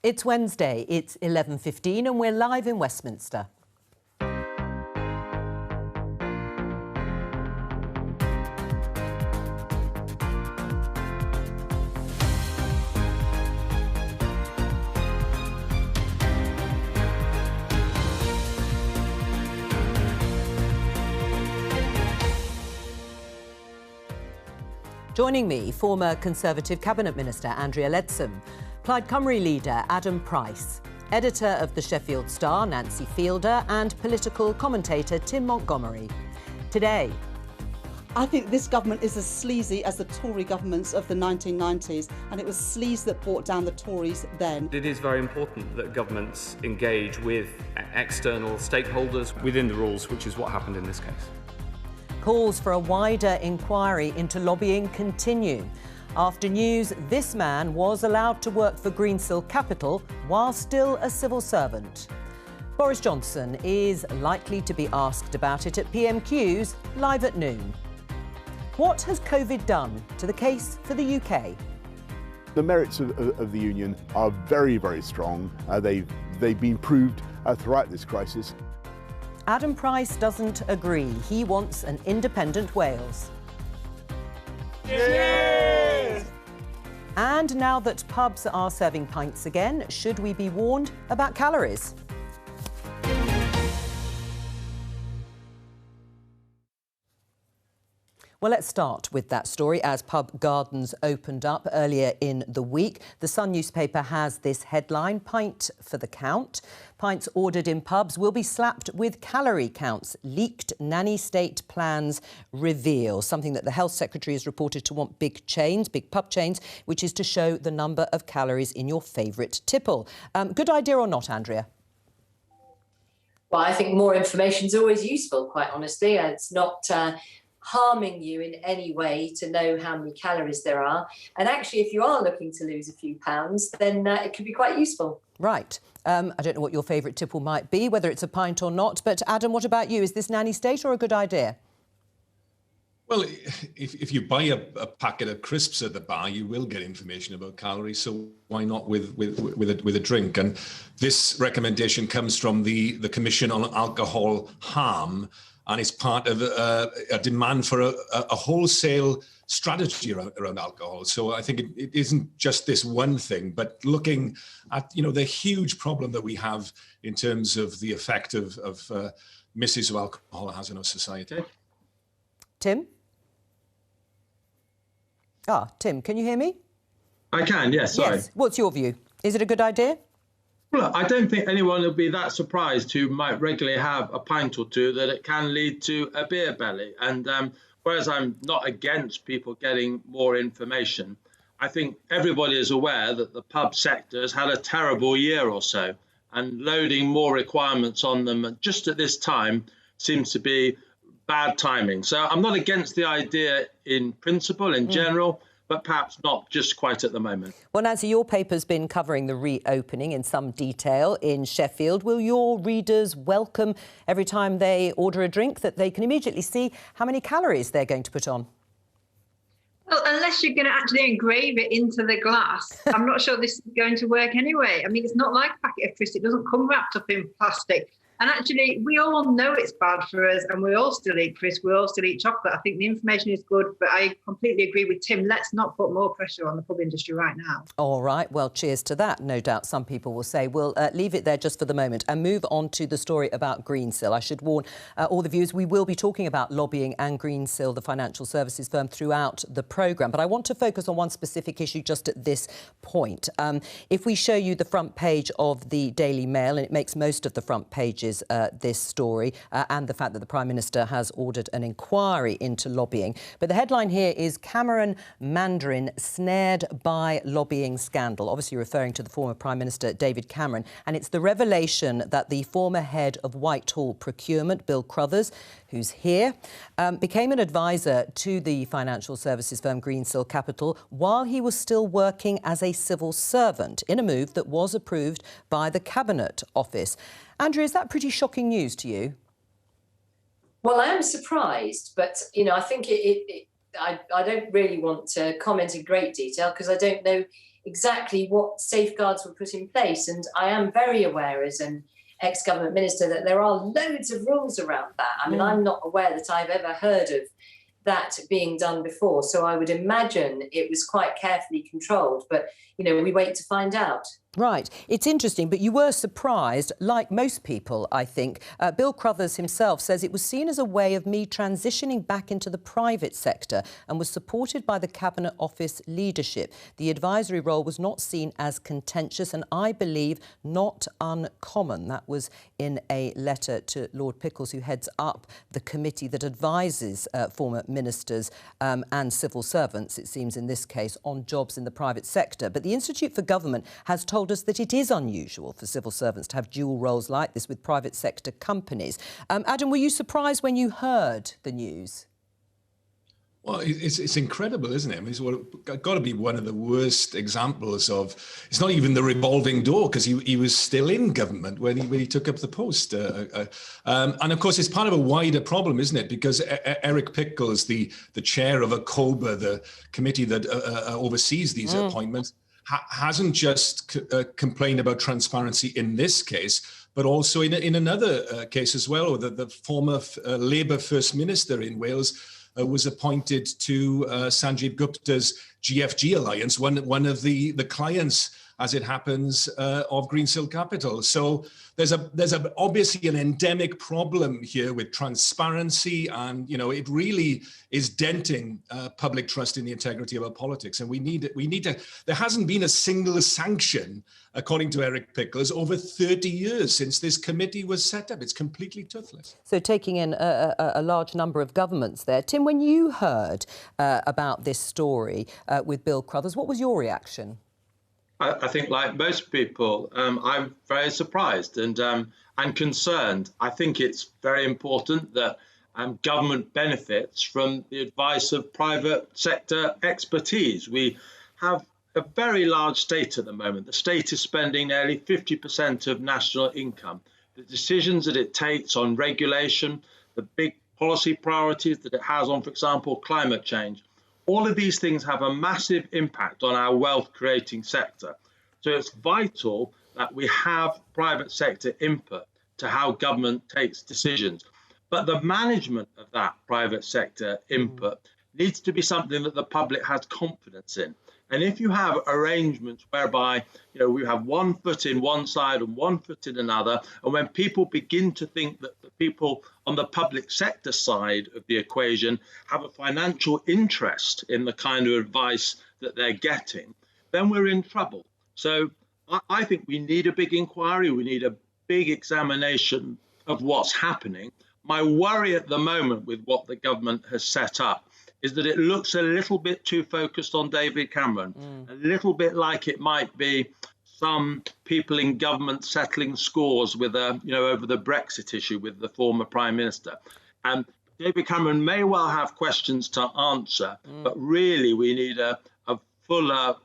It's Wednesday, it's 11:15 and we're live in Westminster. Joining me, former Conservative Cabinet Minister Andrea Leadsom, Plaid Cymru leader Adam Price, editor of the Sheffield Star Nancy Fielder and political commentator Tim Montgomery. Today, I think this government is as sleazy as the Tory governments of the 1990s, and it was sleaze that brought down the Tories then. It is very important that governments engage with external stakeholders within the rules, which is what happened in this case. Calls for a wider inquiry into lobbying continue after news this man was allowed to work for Greensill Capital while still a civil servant. Boris Johnson is likely to be asked about it at PMQ's Live at Noon. What has COVID done to the case for the UK? The merits of the union are very, very strong. They've been proved throughout this crisis. Adam Price doesn't agree. He wants an independent Wales. Cheers! And now that pubs are serving pints again, should we be warned about calories? Well, let's start with that story as pub gardens opened up earlier in the week. The Sun newspaper has this headline, "Pint for the count." Pints ordered in pubs will be slapped with calorie counts. Leaked nanny state plans reveal. Something that the Health Secretary is reported to want big pub chains, which is to show the number of calories in your favourite tipple. Good idea or not, Andrea? Well, I think more information is always useful, quite honestly. It's not harming you in any way to know how many calories there are. And actually, if you are looking to lose a few pounds, then it could be quite useful. Right. I don't know what your favourite tipple might be, whether it's a pint or not. But Adam, what about you? Is this nanny state or a good idea? Well, if you buy a packet of crisps at the bar, you will get information about calories. So why not with a drink? And this recommendation comes from the Commission on Alcohol Harm, and it's part of a demand for a wholesale strategy around alcohol. So I think it isn't just this one thing, but looking at the huge problem that we have in terms of the effect of misuse of alcohol has on our society. Tim? Tim, can you hear me? I can, yes, sorry. Yes. What's your view? Is it a good idea? Well, I don't think anyone will be that surprised who might regularly have a pint or two that it can lead to a beer belly. And whereas I'm not against people getting more information, I think everybody is aware that the pub sector has had a terrible year or so, and loading more requirements on them just at this time seems to be bad timing. So I'm not against the idea in principle, in general, but perhaps not just quite at the moment. Well, Nancy, your paper's been covering the reopening in some detail in Sheffield. Will your readers welcome every time they order a drink that they can immediately see how many calories they're going to put on? Well, unless you're going to actually engrave it into the glass, I'm not sure this is going to work anyway. I mean, it's not like a packet of crisps. It doesn't come wrapped up in plastic. And actually, we all know it's bad for us, and we all still eat crisps, we all still eat chocolate. I think the information is good, but I completely agree with Tim. Let's not put more pressure on the pub industry right now. All right, well, cheers to that. No doubt some people will say we'll leave it there just for the moment and move on to the story about Greensill. I should warn all the viewers, we will be talking about lobbying and Greensill, the financial services firm, throughout the programme. But I want to focus on one specific issue just at this point. If we show you the front page of the Daily Mail, and it makes most of the front pages, this story and the fact that the Prime Minister has ordered an inquiry into lobbying. But the headline here is Cameron Mandarin snared by lobbying scandal, obviously referring to the former Prime Minister David Cameron. And it's the revelation that the former head of Whitehall Procurement, Bill Crothers, who's here, became an advisor to the financial services firm Greensill Capital while he was still working as a civil servant in a move that was approved by the Cabinet Office. Andrea, is that pretty shocking news to you? Well, I am surprised, but, I think I don't really want to comment in great detail because I don't know exactly what safeguards were put in place. And I am very aware as an ex-government minister that there are loads of rules around that. I mean, I'm not aware that I've ever heard of that being done before. So I would imagine it was quite carefully controlled. But, we wait to find out. Right. It's interesting, but you were surprised, like most people, I think. Bill Crothers himself says it was seen as a way of me transitioning back into the private sector and was supported by the Cabinet Office leadership. The advisory role was not seen as contentious and, I believe, not uncommon. That was in a letter to Lord Pickles, who heads up the committee that advises former ministers and civil servants, it seems in this case, on jobs in the private sector. But the Institute for Government has told us that it is unusual for civil servants to have dual roles like this with private sector companies. Adam, were you surprised when you heard the news? Well, it's incredible, isn't it? I mean, it's got to be one of the worst examples of. It's not even the revolving door because he was still in government when he took up the post, and of course it's part of a wider problem, isn't it? Because Eric Pickles, the chair of ACOBA, the committee that oversees these appointments, hasn't just complained about transparency in this case, but also in another case as well. The former Labour First Minister in Wales was appointed to Sanjeev Gupta's GFG alliance, one of the clients, as it happens, of Greensill Capital. So there's obviously an endemic problem here with transparency, and it really is denting public trust in the integrity of our politics. And we need to. There hasn't been a single sanction, according to Eric Pickles, over 30 years since this committee was set up. It's completely toothless. So taking in a large number of governments there. Tim, when you heard about this story with Bill Crothers, what was your reaction? I think, like most people, I'm very surprised and concerned. I think it's very important that government benefits from the advice of private sector expertise. We have a very large state at the moment. The state is spending nearly 50% of national income. The decisions that it takes on regulation, the big policy priorities that it has on, for example, climate change, all of these things have a massive impact on our wealth-creating sector. So it's vital that we have private sector input to how government takes decisions. But the management of that private sector input needs to be something that the public has confidence in. And if you have arrangements whereby we have one foot in one side and one foot in another, and when people begin to think that the people on the public sector side of the equation have a financial interest in the kind of advice that they're getting, then we're in trouble. So I think we need a big inquiry. We need a big examination of what's happening. My worry at the moment with what the government has set up is that it looks a little bit too focused on David Cameron, a little bit like it might be some people in government settling scores with over the Brexit issue with the former Prime Minister. And David Cameron may well have questions to answer, but really we need a fuller,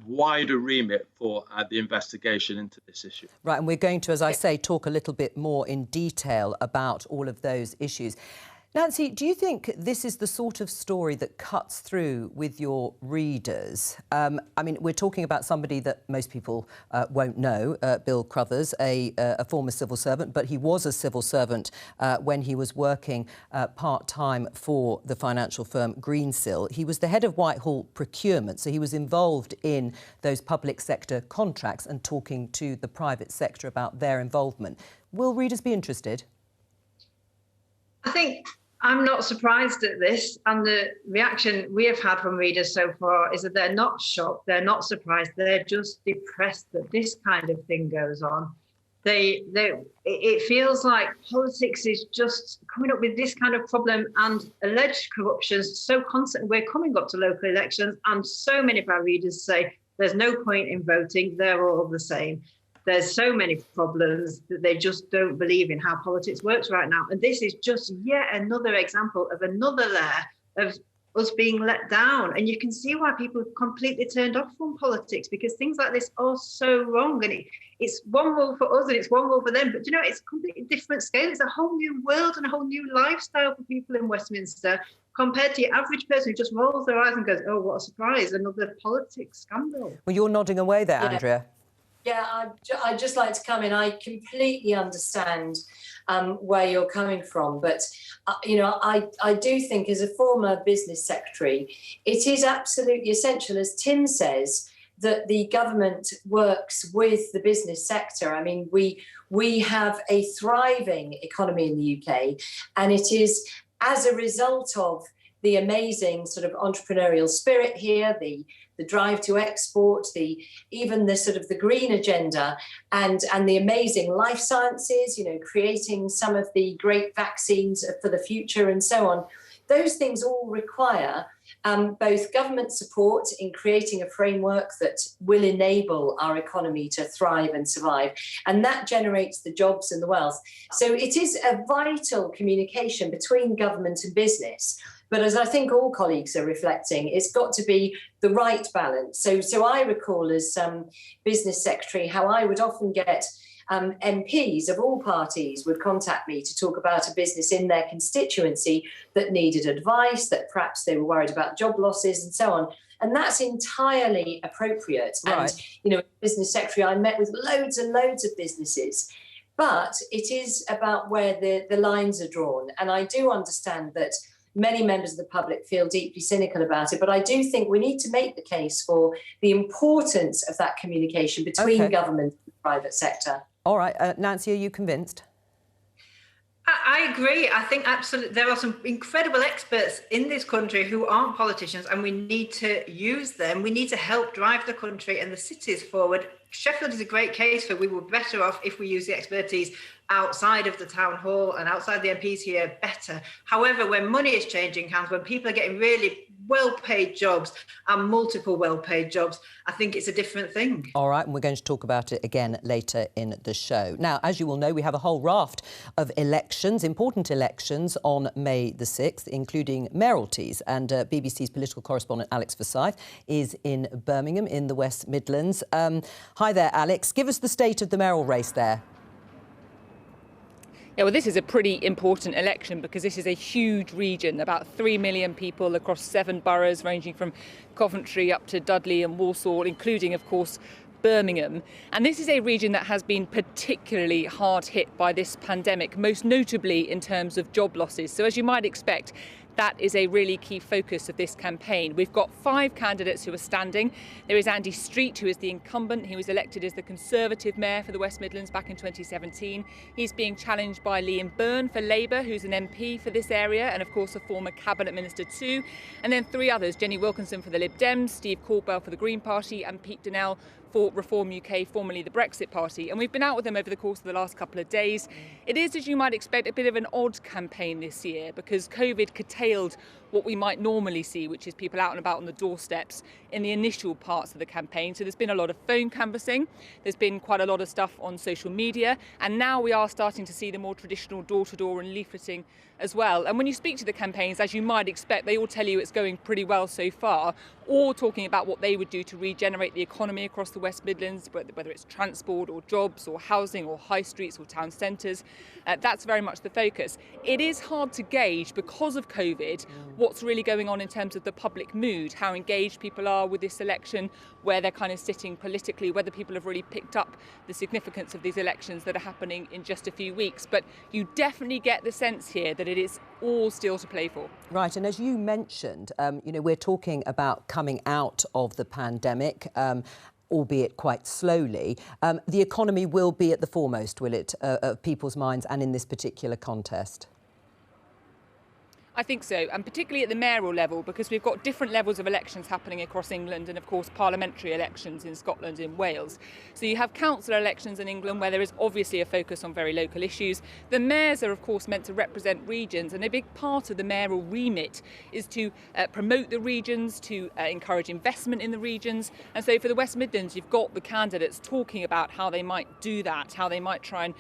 wider remit for the investigation into this issue. Right, and we're going to, as I say, talk a little bit more in detail about all of those issues. Nancy, do you think this is the sort of story that cuts through with your readers? I mean, we're talking about somebody that most people won't know, Bill Crothers, a former civil servant, but he was a civil servant when he was working part-time for the financial firm Greensill. He was the head of Whitehall procurement, so he was involved in those public sector contracts and talking to the private sector about their involvement. Will readers be interested? I think I'm not surprised at this, and the reaction we have had from readers so far is that they're not shocked, they're not surprised, they're just depressed that this kind of thing goes on. It feels like politics is just coming up with this kind of problem and alleged corruption so constant. We're coming up to local elections, and so many of our readers say there's no point in voting, they're all the same. There's so many problems that they just don't believe in how politics works right now. And this is just yet another example of another layer of us being let down. And you can see why people have completely turned off from politics, because things like this are so wrong. And it's one rule for us and it's one rule for them. But, you know, it's a completely different scale. It's a whole new world and a whole new lifestyle for people in Westminster compared to your average person who just rolls their eyes and goes, oh, what a surprise, another politics scandal. Well, you're nodding away there, Andrea. Yeah, I'd just like to come in. I completely understand where you're coming from. But, you know, I do think as a former business secretary, it is absolutely essential, as Tim says, that the government works with the business sector. I mean, we have a thriving economy in the UK, and it is as a result of the amazing sort of entrepreneurial spirit here, the drive to export, even the sort of the green agenda, and the amazing life sciences, you know, creating some of the great vaccines for the future and so on. Those things all require both government support in creating a framework that will enable our economy to thrive and survive, and that generates the jobs and the wealth. So it is a vital communication between government and business. But as I think all colleagues are reflecting, it's got to be the right balance. So I recall as business secretary how I would often get MPs of all parties would contact me to talk about a business in their constituency that needed advice, that perhaps they were worried about job losses and so on. And that's entirely appropriate. Right. And, you know, as business secretary, I met with loads and loads of businesses. But it is about where the lines are drawn. And I do understand that many members of the public feel deeply cynical about it, but I do think we need to make the case for the importance of that communication between government and the private sector. All right, Nancy, are you convinced? I agree. I think absolutely there are some incredible experts in this country who aren't politicians, and we need to use them. We need to help drive the country and the cities forward. Sheffield is a great case for we were better off if we use the expertise outside of the town hall and outside the MPs here better. However, when money is changing hands, when people are getting really well-paid jobs and multiple well-paid jobs, I think it's a different thing. All right, and we're going to talk about it again later in the show. Now, as you will know, we have a whole raft of elections, important elections on May the 6th, including mayoralties. And BBC's political correspondent Alex Forsyth is in Birmingham in the West Midlands. Hi there, Alex. Give us the state of the mayoral race there. Yeah, well, this is a pretty important election because this is a huge region, about 3 million people across 7 boroughs, ranging from Coventry up to Dudley and Walsall, including, of course, Birmingham. And this is a region that has been particularly hard hit by this pandemic, most notably in terms of job losses. So as you might expect, that is a really key focus of this campaign. We've got 5 candidates who are standing. There is Andy Street, who is the incumbent. He was elected as the Conservative mayor for the West Midlands back in 2017. He's being challenged by Liam Byrne for Labour, who's an MP for this area, and of course a former cabinet minister too. And then 3 others, Jenny Wilkinson for the Lib Dems, Steve Caldwell for the Green Party, and Pete Donnell for Reform UK, formerly the Brexit Party. And we've been out with them over the course of the last couple of days. It is, as you might expect, a bit of an odd campaign this year because COVID curtailed what we might normally see, which is people out and about on the doorsteps in the initial parts of the campaign. So there's been a lot of phone canvassing, there's been quite a lot of stuff on social media, and now we are starting to see the more traditional door-to-door and leafleting as well. And when you speak to the campaigns, as you might expect, they all tell you it's going pretty well so far, all talking about what they would do to regenerate the economy across the West Midlands, whether it's transport or jobs or housing or high streets or town centres. That's very much the focus. It is hard to gauge because of COVID what's really going on in terms of the public mood, how engaged people are with this election, where they're kind of sitting politically, whether people have really picked up the significance of these elections that are happening in just a few weeks. But you definitely get the sense here that it is all still to play for. Right, and as you mentioned, you know, we're talking about coming out of the pandemic, albeit quite slowly. The economy will be at the foremost, will it, of people's minds and in this particular contest? I think so, and particularly at the mayoral level, because we've got different levels of elections happening across England and, of course, parliamentary elections in Scotland and Wales. So you have council elections in England where there is obviously a focus on very local issues. The mayors are, of course, meant to represent regions, and a big part of the mayoral remit is to promote the regions, to encourage investment in the regions. And so for the West Midlands, you've got the candidates talking about how they might do that, how they might try and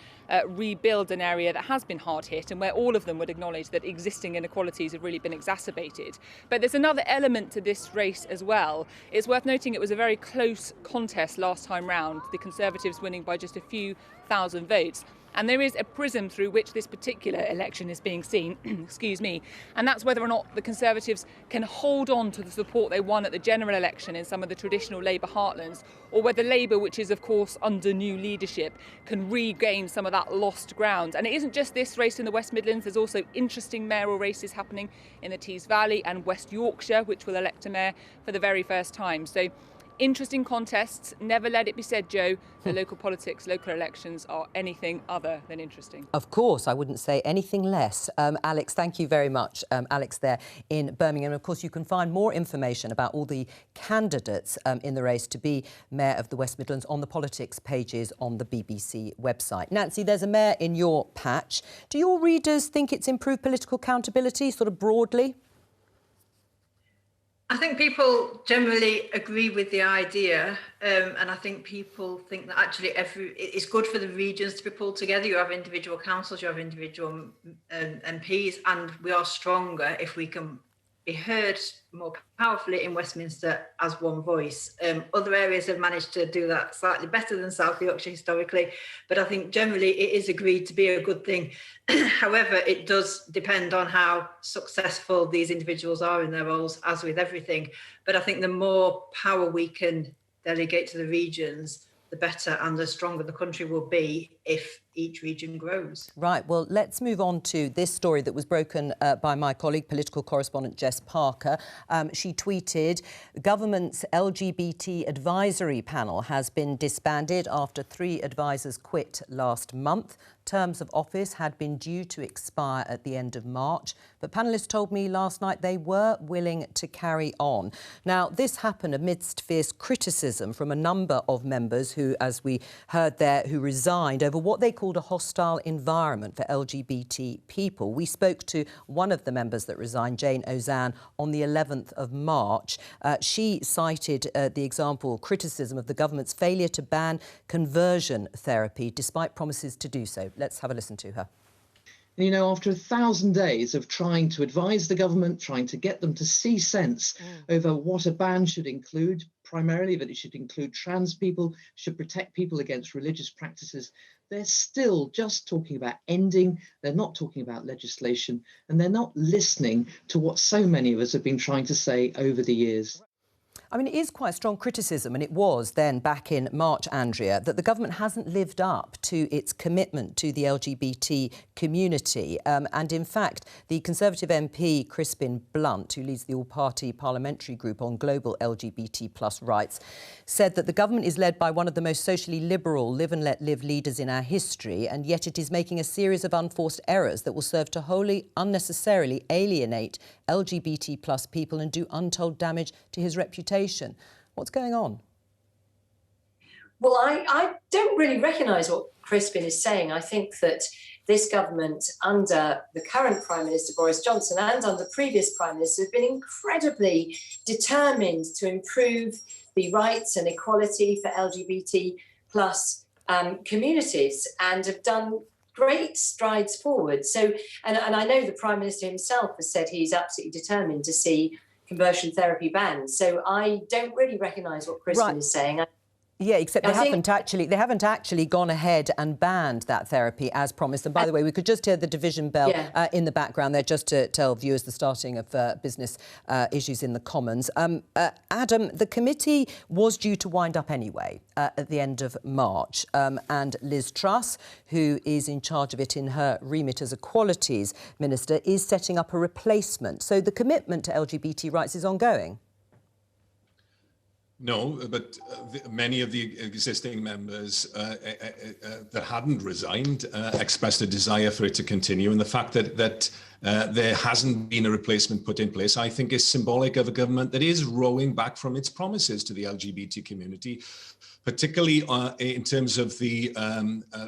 rebuild an area that has been hard hit and where all of them would acknowledge that existing inequality inequalities have really been exacerbated. But there's another element to this race as well. It's worth noting it was a very close contest last time round, the Conservatives winning by just a few thousand votes. And there is a prism through which this particular election is being seen, excuse me, and that's whether or not the Conservatives can hold on to the support they won at the general election in some of the traditional Labour heartlands, or whether Labour, which is of course under new leadership, can regain some of that lost ground. And it isn't just this race in the West Midlands, there's also interesting mayoral races happening in the Tees Valley and West Yorkshire, which will elect a mayor for the very first time. So interesting contests. Never let it be said, Jo, that local politics, local elections are anything other than interesting. Of course, I wouldn't say anything less. Alex, thank you very much. Alex there in Birmingham. Of course, you can find more information about all the candidates in the race to be Mayor of the West Midlands on the politics pages on the BBC website. Nancy, there's a mayor in your patch. Do your readers think it's improved political accountability, sort of broadly? I think people generally agree with the idea, and I think people think that actually it's good for the regions to be pulled together. You have individual councils, you have individual MPs, and we are stronger if we can be heard more powerfully in Westminster as one voice. Other areas have managed to do that slightly better than South Yorkshire historically, but I think generally it is agreed to be a good thing. However, it does depend on how successful these individuals are in their roles, as with everything. But I think the more power we can delegate to the regions, the better and the stronger the country will be if each region grows. Right, well, let's move on to this story that was broken by my colleague, political correspondent Jess Parker. She tweeted, government's LGBT advisory panel has been disbanded after 3 advisors quit last month. Terms of office had been due to expire at the end of March, but panellists told me last night they were willing to carry on. Now, this happened amidst fierce criticism from a number of members who, as we heard there, who resigned over what they called a hostile environment for LGBT people. We spoke to one of the members that resigned, Jane Ozanne, on the 11th of March. She cited the example, criticism of the government's failure to ban conversion therapy, despite promises to do so. Let's have a listen to her. You know, after 1,000 days of trying to advise the government, trying to get them to see sense over what a ban should include, primarily that it should include trans people, should protect people against religious practices, they're still just talking about ending, they're not talking about legislation, and they're not listening to what so many of us have been trying to say over the years. I mean, it is quite strong criticism, and it was then back in March, Andrea, that the government hasn't lived up to its commitment to the LGBT community. And in fact, the Conservative MP, Crispin Blunt, who leads the all-party parliamentary group on global LGBT plus rights, said that the government is led by one of the most socially liberal live and let live leaders in our history, and yet it is making a series of unforced errors that will serve to wholly unnecessarily alienate LGBT plus people and do untold damage to his reputation. What's going on? Well, I don't really recognise what Crispin is saying. I think that this government, under the current Prime Minister Boris Johnson and under previous Prime Ministers, have been incredibly determined to improve the rights and equality for LGBT plus communities, and have done great strides forward. So, and I know the Prime Minister himself has said he's absolutely determined to see conversion therapy banned. So I don't really recognise what Crispin is saying. Yeah, except they haven't actually gone ahead and banned that therapy as promised. And by the way, we could just hear the division bell in the background there, just to tell viewers the starting of business issues in the Commons. Adam, the committee was due to wind up anyway at the end of March, and Liz Truss, who is in charge of it in her remit as Equalities Minister, is setting up a replacement. So the commitment to LGBT rights is ongoing. No, but many of the existing members that hadn't resigned expressed a desire for it to continue. And the fact that there hasn't been a replacement put in place, I think, is symbolic of a government that is rowing back from its promises to the LGBT community, particularly in terms of the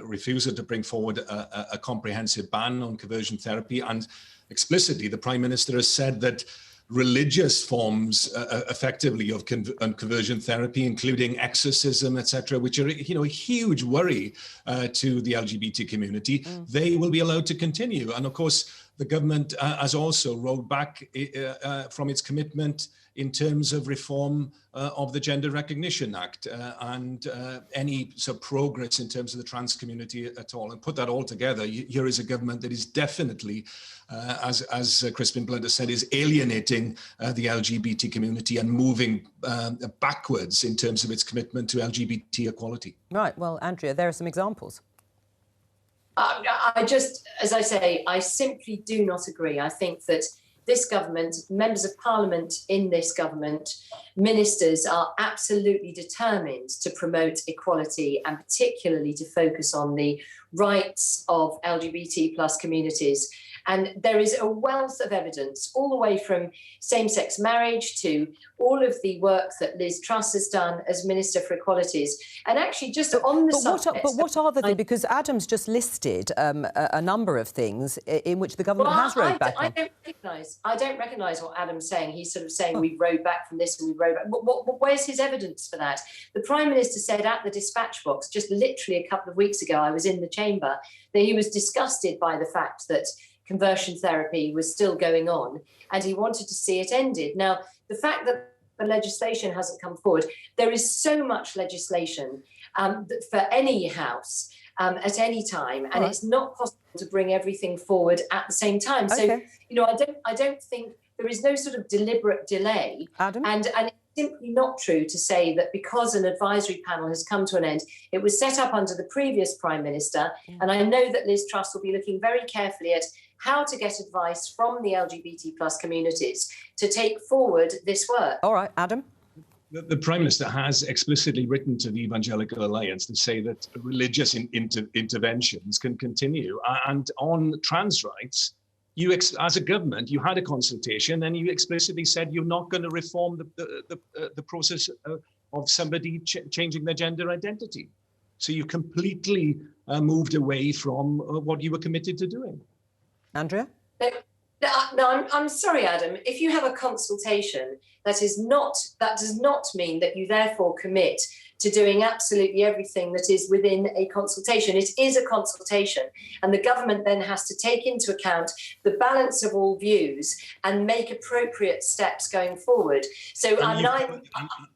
refusal to bring forward a comprehensive ban on conversion therapy. And explicitly, the Prime Minister has said that religious forms effectively of conversion therapy, including exorcism, etc., which are, you know, a huge worry to the LGBT community, they will be allowed to continue. And of course, the government has also rolled back from its commitment in terms of reform of the Gender Recognition Act and any sort of progress in terms of the trans community at all. And put that all together, here is a government that is definitely, as Crispin Blunder said, is alienating the LGBT community and moving backwards in terms of its commitment to LGBT equality. Right. Well, Andrea, there are some examples. I just, as I say, I simply do not agree. I think that this government, members of parliament in this government, ministers are absolutely determined to promote equality and particularly to focus on the rights of LGBT plus communities. And there is a wealth of evidence all the way from same-sex marriage to all of the work that Liz Truss has done as Minister for Equalities. And actually just on the subject... But what are the things? Because Adam's just listed a number of things in which the government has rowed back on. I don't recognise what Adam's saying. He's sort of saying we rowed back from this and we rowed back. Where's his evidence for that? The Prime Minister said at the dispatch box just literally a couple of weeks ago, I was in the chamber, that he was disgusted by the fact that conversion therapy was still going on and he wanted to see it ended. Now, the fact that the legislation hasn't come forward, there is so much legislation for any house at any time, and it's not possible to bring everything forward at the same time. So, you know, I don't think there is no sort of deliberate delay. Adam? And it's simply not true to say that because an advisory panel has come to an end, it was set up under the previous Prime Minister, and I know that Liz Truss will be looking very carefully at how to get advice from the LGBT plus communities to take forward this work. All right, Adam? The Prime Minister has explicitly written to the Evangelical Alliance to say that religious interventions can continue. And on trans rights, as a government, you had a consultation and you explicitly said you're not going to reform the process of somebody changing their gender identity. So you completely moved away from what you were committed to doing. Andrea? No, I'm sorry, Adam. If you have a consultation, that does not mean that you therefore commit to doing absolutely everything that is within a consultation. It is a consultation, and the government then has to take into account the balance of all views and make appropriate steps going forward. So,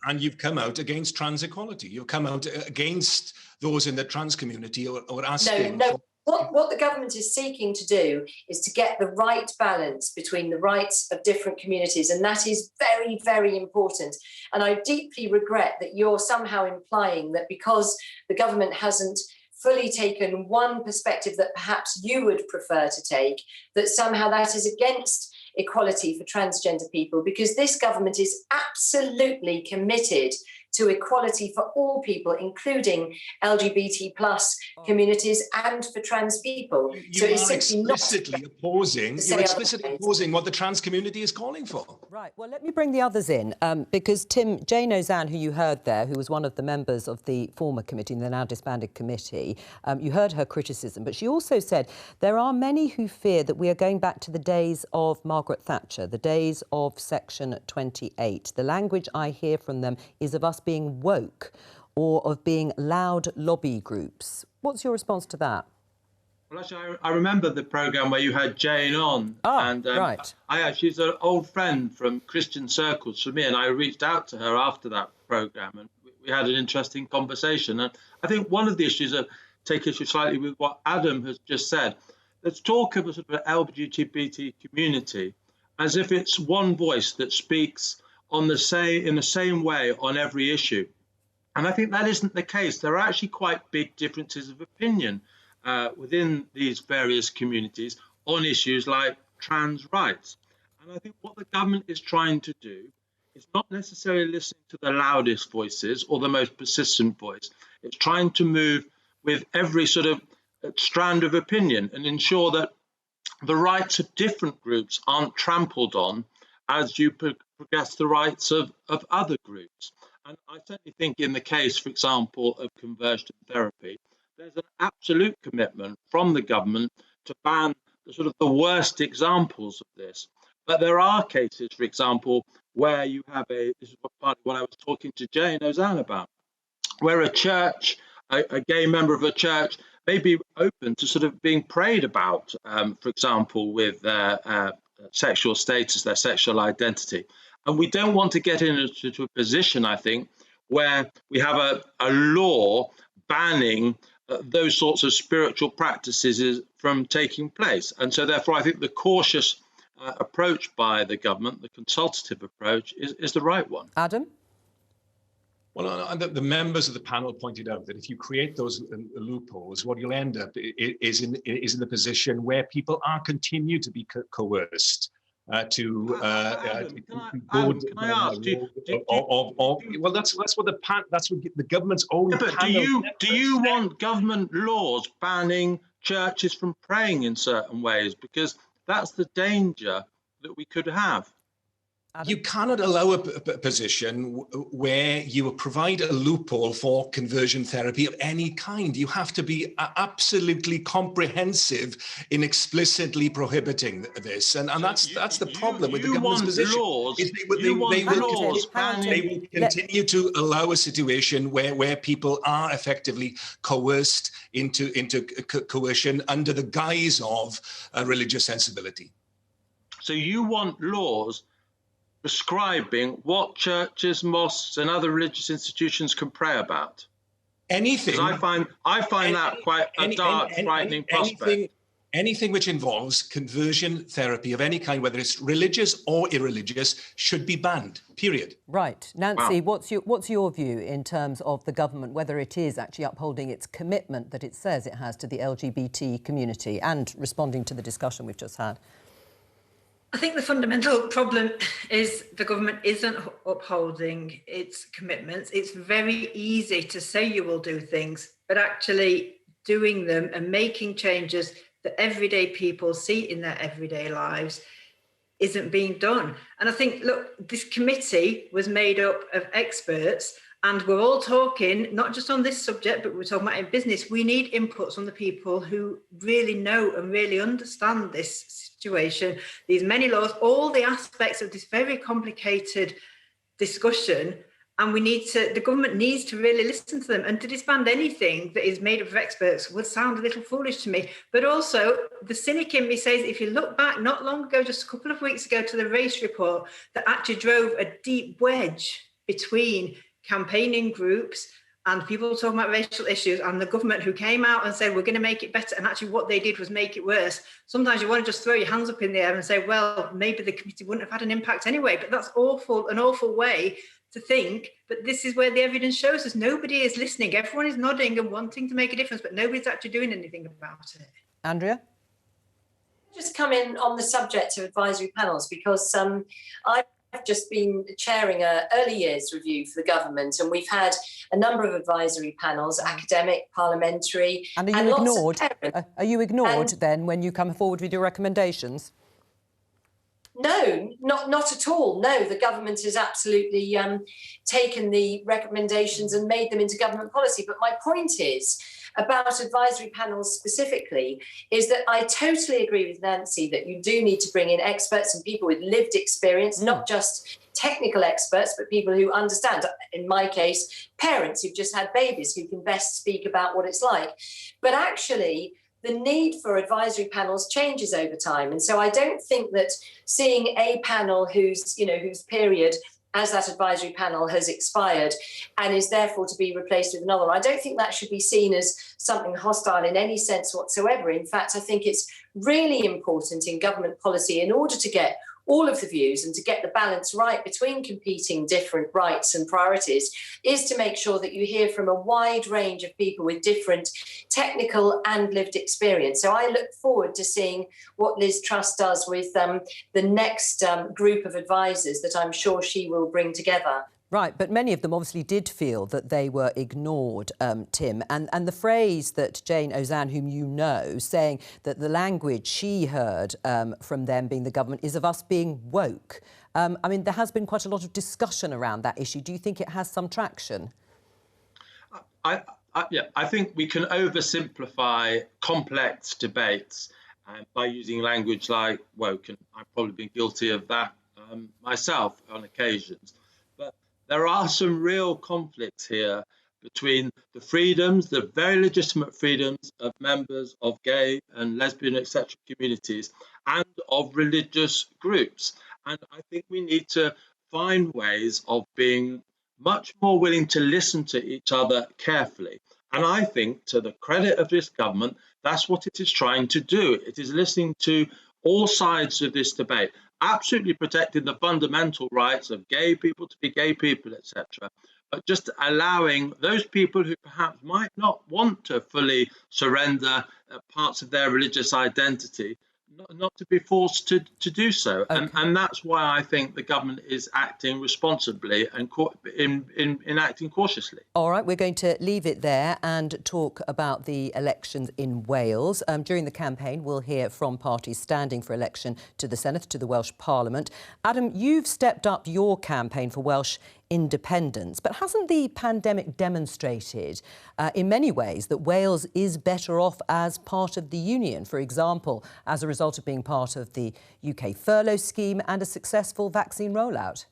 and you've come out against trans equality. You've come out against those in the trans community or asking. No. What the government is seeking to do is to get the right balance between the rights of different communities, and that is very, very important. And I deeply regret that you're somehow implying that because the government hasn't fully taken one perspective that perhaps you would prefer to take, that somehow that is against equality for transgender people, because this government is absolutely committed to equality for all people, including LGBT plus communities and for trans people. You are explicitly opposing what the trans community is calling for. Right. Well, let me bring the others in, because Jane Ozanne, who you heard there, who was one of the members of the former committee and the now disbanded committee, you heard her criticism, but she also said there are many who fear that we are going back to the days of Margaret Thatcher, the days of Section 28. The language I hear from them is of us being woke or of being loud lobby groups. What's your response to that? Well, actually, I remember the programme where you had Jane on. Right. She's an old friend from Christian circles for me, and I reached out to her after that programme, and we had an interesting conversation. And I think one of the issues, take issue slightly with what Adam has just said, let's talk of a sort of LGBT community as if it's one voice that speaks in the same way on every issue. And I think that isn't the case. There are actually quite big differences of opinion within these various communities on issues like trans rights. And I think what the government is trying to do is not necessarily listen to the loudest voices or the most persistent voice. It's trying to move with every sort of strand of opinion and ensure that the rights of different groups aren't trampled on as you progress the rights of other groups. And I certainly think in the case, for example, of conversion therapy, there's an absolute commitment from the government to ban the worst examples of this. But there are cases, for example, where you have this is part of what I was talking to Jane Ozanne about, where a church, a gay member of a church, may be open to sort of being prayed about, for example, with their sexual status, their sexual identity. And we don't want to get into a position, I think, where we have a law banning those sorts of spiritual practices from taking place. And so therefore, I think the cautious approach by the government, the consultative approach, is the right one. Adam? Well, the members of the panel pointed out that if you create those loopholes, what you'll end up is in the position where people are continue to be coerced to go. Can I ask? Well, that's what the government's own. Yeah, but do you want government laws banning churches from praying in certain ways? Because that's the danger that we could have. You cannot allow a position where you provide a loophole for conversion therapy of any kind. You have to be absolutely comprehensive in explicitly prohibiting this, and that's the problem with the government's position. They will continue to allow a situation where people are effectively coerced into coercion under the guise of religious sensibility. So you want laws prescribing what churches, mosques, and other religious institutions can pray about? Anything. I find that quite a dark, frightening prospect. Anything which involves conversion therapy of any kind, whether it's religious or irreligious, should be banned. Period. Right, Nancy. Wow. What's your view in terms of the government, whether it is actually upholding its commitment that it says it has to the LGBT community and responding to the discussion we've just had? I think the fundamental problem is the government isn't upholding its commitments. It's very easy to say you will do things, but actually doing them and making changes that everyday people see in their everyday lives isn't being done. And I think, look, this committee was made up of experts, and we're all talking, not just on this subject, but we're talking about in business. We need inputs from the people who really know and really understand this situation, these many laws, all the aspects of this very complicated discussion. And the government needs to really listen to them. And to disband anything that is made up of experts would sound a little foolish to me. But also, the cynic in me says, if you look back not long ago, just a couple of weeks ago, to the race report that actually drove a deep wedge between campaigning groups and people talking about racial issues and the government, who came out and said, we're going to make it better. And actually what they did was make it worse. Sometimes you want to just throw your hands up in the air and say, well, maybe the committee wouldn't have had an impact anyway. But that's an awful way to think. But this is where the evidence shows us nobody is listening. Everyone is nodding and wanting to make a difference, but nobody's actually doing anything about it. Andrea? Just come in on the subject of advisory panels, because I've just been chairing an early years review for the government, and we've had a number of advisory panels, academic, parliamentary. And are you ignored? Are you ignored then when you come forward with your recommendations? No, not at all. No, the government has absolutely taken the recommendations and made them into government policy. But my point is, about advisory panels specifically, is that I totally agree with Nancy that you do need to bring in experts and people with lived experience, not just technical experts, but people who understand, in my case, parents who've just had babies who can best speak about what it's like. But actually, the need for advisory panels changes over time. And so I don't think that seeing a panel whose period as that advisory panel has expired and is therefore to be replaced with another, I don't think that should be seen as something hostile in any sense whatsoever. In fact, I think it's really important in government policy, in order to get all of the views and to get the balance right between competing different rights and priorities, is to make sure that you hear from a wide range of people with different technical and lived experience. So I look forward to seeing what Liz Truss does with the next group of advisors that I'm sure she will bring together. Right, but many of them obviously did feel that they were ignored, Tim. And the phrase that Jane Ozanne, whom you know, saying that the language she heard from them, being the government, is of us being woke. I mean, there has been quite a lot of discussion around that issue. Do you think it has some traction? I think we can oversimplify complex debates by using language like woke, and I've probably been guilty of that myself on occasions. There are some real conflicts here between the freedoms, the very legitimate freedoms of members of gay and lesbian, etc. communities and of religious groups. And I think we need to find ways of being much more willing to listen to each other carefully. And I think, to the credit of this government, that's what it is trying to do. It is listening to all sides of this debate, absolutely protecting the fundamental rights of gay people to be gay people, etc., but just allowing those people who perhaps might not want to fully surrender parts of their religious identity not to be forced to do so. Okay. And that's why I think the government is acting responsibly and in acting cautiously. All right, we're going to leave it there and talk about the elections in Wales. During the campaign, we'll hear from parties standing for election to the Senedd, to the Welsh Parliament. Adam, you've stepped up your campaign for Welsh independence, but hasn't the pandemic demonstrated in many ways that Wales is better off as part of the Union, for example, as a result of being part of the UK furlough scheme and a successful vaccine rollout?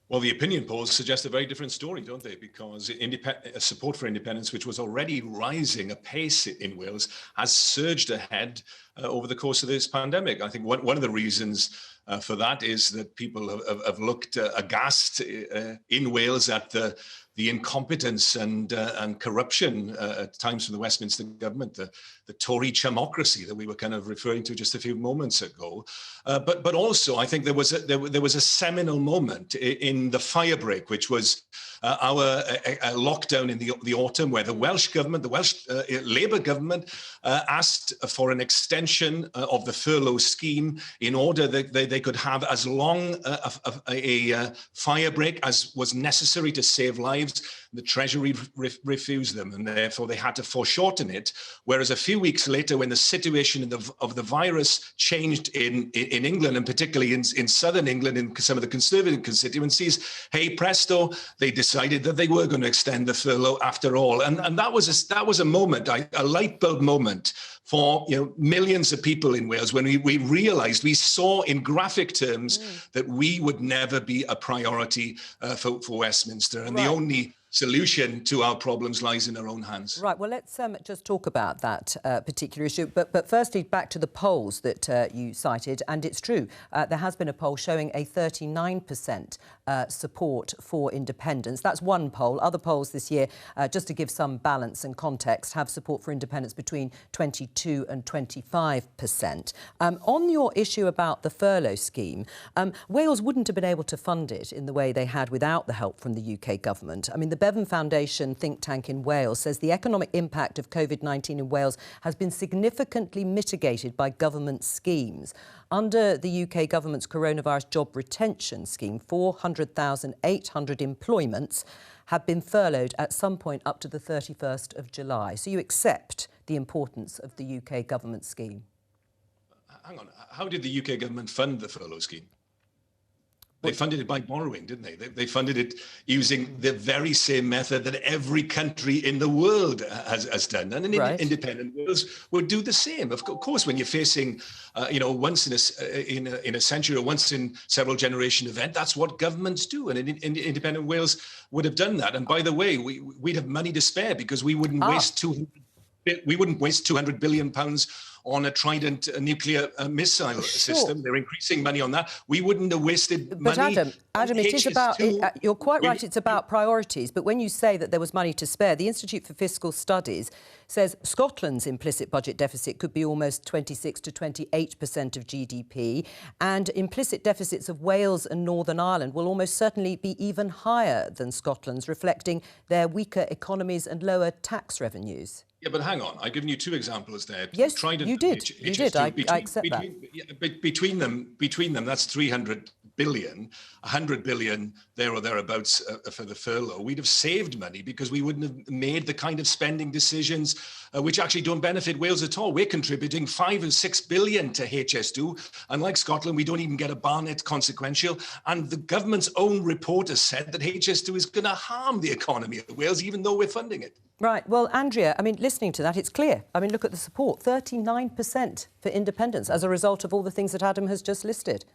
Well, the opinion polls suggest a very different story, don't they? Because support for independence, which was already rising apace in Wales, has surged ahead over the course of this pandemic. I think one of the reasons for that is that people have looked aghast in Wales at the incompetence and corruption at times from the Westminster government, the Tory chumocracy that we were kind of referring to just a few moments ago. But also, I think there was a seminal moment in the firebreak, which was our lockdown in the autumn, where the Welsh government, the Welsh Labour government, asked for an extension of the furlough scheme in order that they could have as long a firebreak as was necessary to save lives. The Treasury refused them, and therefore they had to foreshorten it. Whereas a few weeks later, when the situation of the virus changed in England, and particularly in southern England, in some of the Conservative constituencies, hey presto, they decided that they were going to extend the furlough after all. And that was a moment, a light bulb moment for millions of people in Wales when we realised, we saw in graphic terms that we would never be a priority for Westminster, and the only solution to our problems lies in our own hands. Right, well, let's just talk about that particular issue. But firstly, back to the polls that you cited, and it's true, there has been a poll showing a 39% support for independence. That's one poll. Other polls this year, just to give some balance and context, have support for independence between 22 and 25%. On your issue about the furlough scheme, Wales wouldn't have been able to fund it in the way they had without the help from the UK government. I mean, the Bevan Foundation think tank in Wales says the economic impact of COVID-19 in Wales has been significantly mitigated by government schemes. Under the UK government's coronavirus job retention scheme, 400,800 employments have been furloughed at some point up to the 31st of July. So you accept the importance of the UK government scheme? Hang on, how did the UK government fund the furlough scheme? They funded it by borrowing, didn't they? They funded it using the very same method that every country in the world has done. And independent Wales would do the same. Of course, when you're facing, once in a century or once in several generation event, that's what governments do. And independent Wales would have done that. And by the way, we'd have money to spare because we wouldn't waste 200 billion pounds on a Trident nuclear missile system. They're increasing money on that. We wouldn't have wasted money. But Adam, it is about, you're quite right, it's about priorities. But when you say that there was money to spare, the Institute for Fiscal Studies says Scotland's implicit budget deficit could be almost 26 to 28% of GDP, and implicit deficits of Wales and Northern Ireland will almost certainly be even higher than Scotland's, reflecting their weaker economies and lower tax revenues. Yeah, but hang on. I've given you two examples there. Yes, you did. You did. I accept that. Between them, that's 300 billion, 100 billion there or thereabouts for the furlough. We'd have saved money because we wouldn't have made the kind of spending decisions which actually don't benefit Wales at all. We're contributing 5 or 6 billion to HS2. Unlike Scotland, we don't even get a Barnett consequential. And the government's own report has said that HS2 is going to harm the economy of Wales, even though we're funding it. Right. Well, Andrea, I mean, listening to that, it's clear. I mean, look at the support, 39% for independence as a result of all the things that Adam has just listed.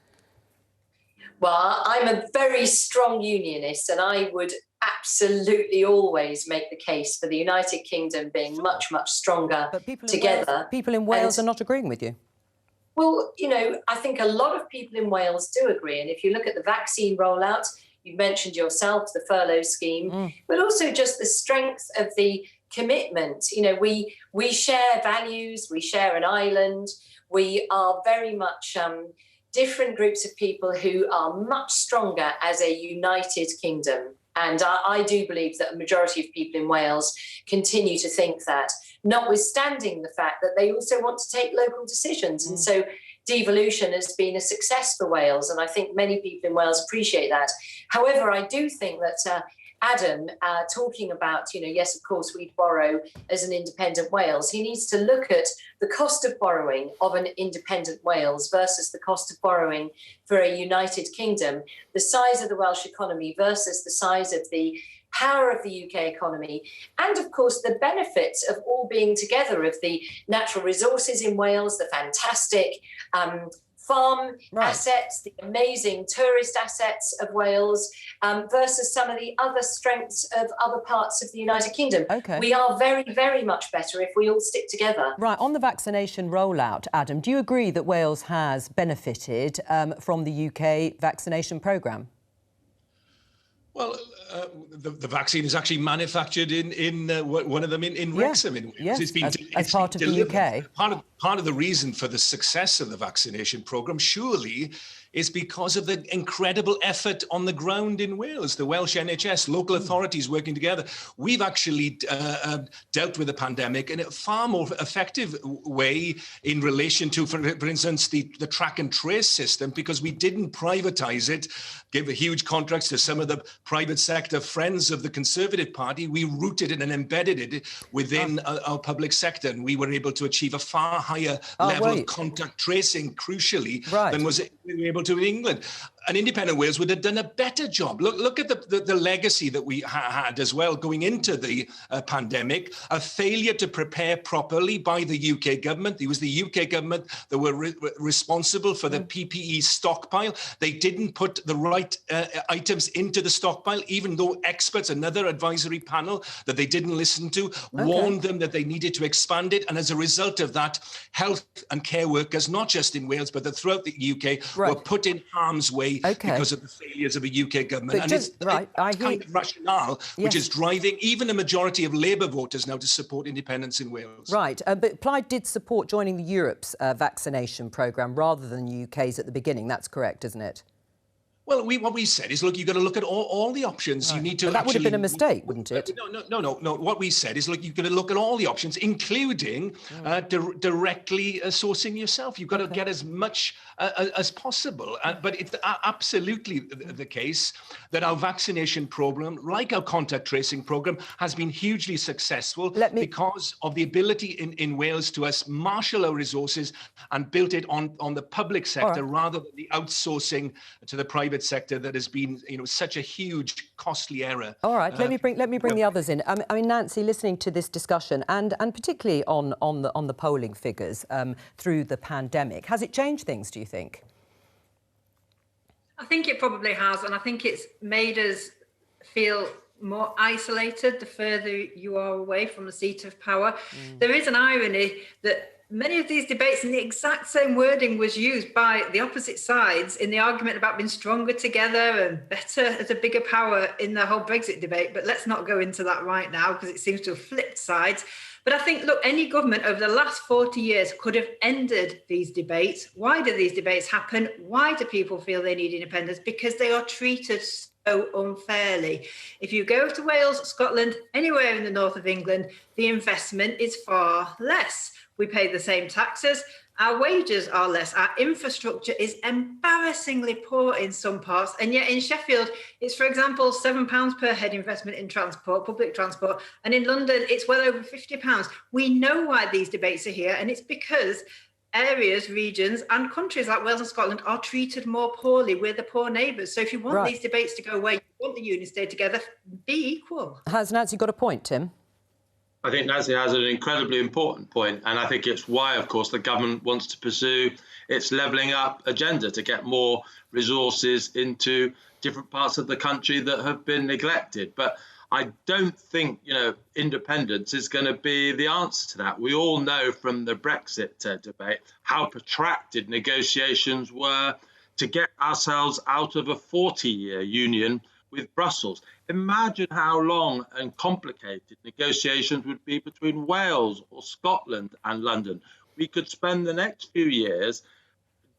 Well, I'm a very strong unionist, and I would absolutely always make the case for the United Kingdom being much, much stronger But people together. People in Wales are not agreeing with you. Well, you know, I think a lot of people in Wales do agree. And if you look at the vaccine rollout, you mentioned yourself the furlough scheme, but also just the strength of the commitment. You know, we share values, we share an island, we are very much different groups of people who are much stronger as a united kingdom. And I do believe that a majority of people in Wales continue to think that, notwithstanding the fact that they also want to take local decisions. And so devolution has been a success for Wales, and I think many people in Wales appreciate that. However, I do think that Adam, talking about, you know, yes, of course, we'd borrow as an independent Wales. He needs to look at the cost of borrowing of an independent Wales versus the cost of borrowing for a United Kingdom, the size of the Welsh economy versus the size of the power of the UK economy, and of course the benefits of all being together, of the natural resources in Wales, the fantastic farm assets, the amazing tourist assets of Wales, versus some of the other strengths of other parts of the United Kingdom. Okay. We are very, very much better if we all stick together. Right, on the vaccination rollout, Adam, do you agree that Wales has benefited from the UK vaccination programme? Well, the vaccine is actually manufactured in one of them in Wrexham. It's been as part of the UK. Part of the reason for the success of the vaccination programme, surely, is because of the incredible effort on the ground in Wales, the Welsh NHS, local authorities working together. We've actually dealt with the pandemic in a far more effective way in relation to, for instance, the track and trace system, because we didn't privatise it, give huge contracts to some of the private sector friends of the Conservative Party. We rooted it and embedded it within our public sector, and we were able to achieve a far higher level of contact tracing, crucially, than was we were able to in England. An independent Wales would have done a better job. Look at the legacy that we had as well going into the pandemic, a failure to prepare properly by the UK government. It was the UK government that were responsible for the PPE stockpile. They didn't put the right items into the stockpile, even though experts, another advisory panel that they didn't listen to, warned them that they needed to expand it. And as a result of that, health and care workers, not just in Wales, but throughout the UK, were put in harm's way because of the failures of a UK government. But and it's kind of rationale which is driving even a majority of Labour voters now to support independence in Wales. Right, but Plaid did support joining the Europe's vaccination programme rather than the UK's at the beginning. That's correct, isn't it? Well, what we said is, look, you've got to look at all the options. You need to. But that would have been a mistake, wouldn't it? No. What we said is, look, you've got to look at all the options, including directly sourcing yourself. You've got to get as much as possible. But it's absolutely the case that our vaccination program, like our contact tracing program, has been hugely successful because of the ability in Wales to us marshal our resources and built it on the public sector rather than the outsourcing to the private sector that has been, such a huge, costly error. All right, let me bring the others in. I mean, Nancy, listening to this discussion and particularly on the polling figures through the pandemic, has it changed things, do you think? I think it probably has, and I think it's made us feel more isolated the further you are away from the seat of power. There is an irony that many of these debates, and the exact same wording was used by the opposite sides in the argument about being stronger together and better as a bigger power in the whole Brexit debate. But let's not go into that right now because it seems to have flipped sides. But I think, look, any government over the last 40 years could have ended these debates. Why do these debates happen? Why do people feel they need independence? Because they are treated so unfairly. If you go to Wales, Scotland, anywhere in the north of England, the investment is far less. We pay the same taxes. Our wages are less. Our infrastructure is embarrassingly poor in some parts. And yet in Sheffield, it's, for example, £7 per head investment in transport, public transport. And in London, it's well over £50. We know why these debates are here. And it's because areas, regions and countries like Wales and Scotland are treated more poorly. We're the poor neighbours. So if you want these debates to go away, you want the union to stay together, be equal. Has Nancy got a point, Tim? I think Nancy has an incredibly important point, and I think it's why, of course, the government wants to pursue its levelling up agenda to get more resources into different parts of the country that have been neglected. But I don't think, independence is going to be the answer to that. We all know from the Brexit debate how protracted negotiations were to get ourselves out of a 40-year union with Brussels. Imagine how long and complicated negotiations would be between Wales or Scotland and London. We could spend the next few years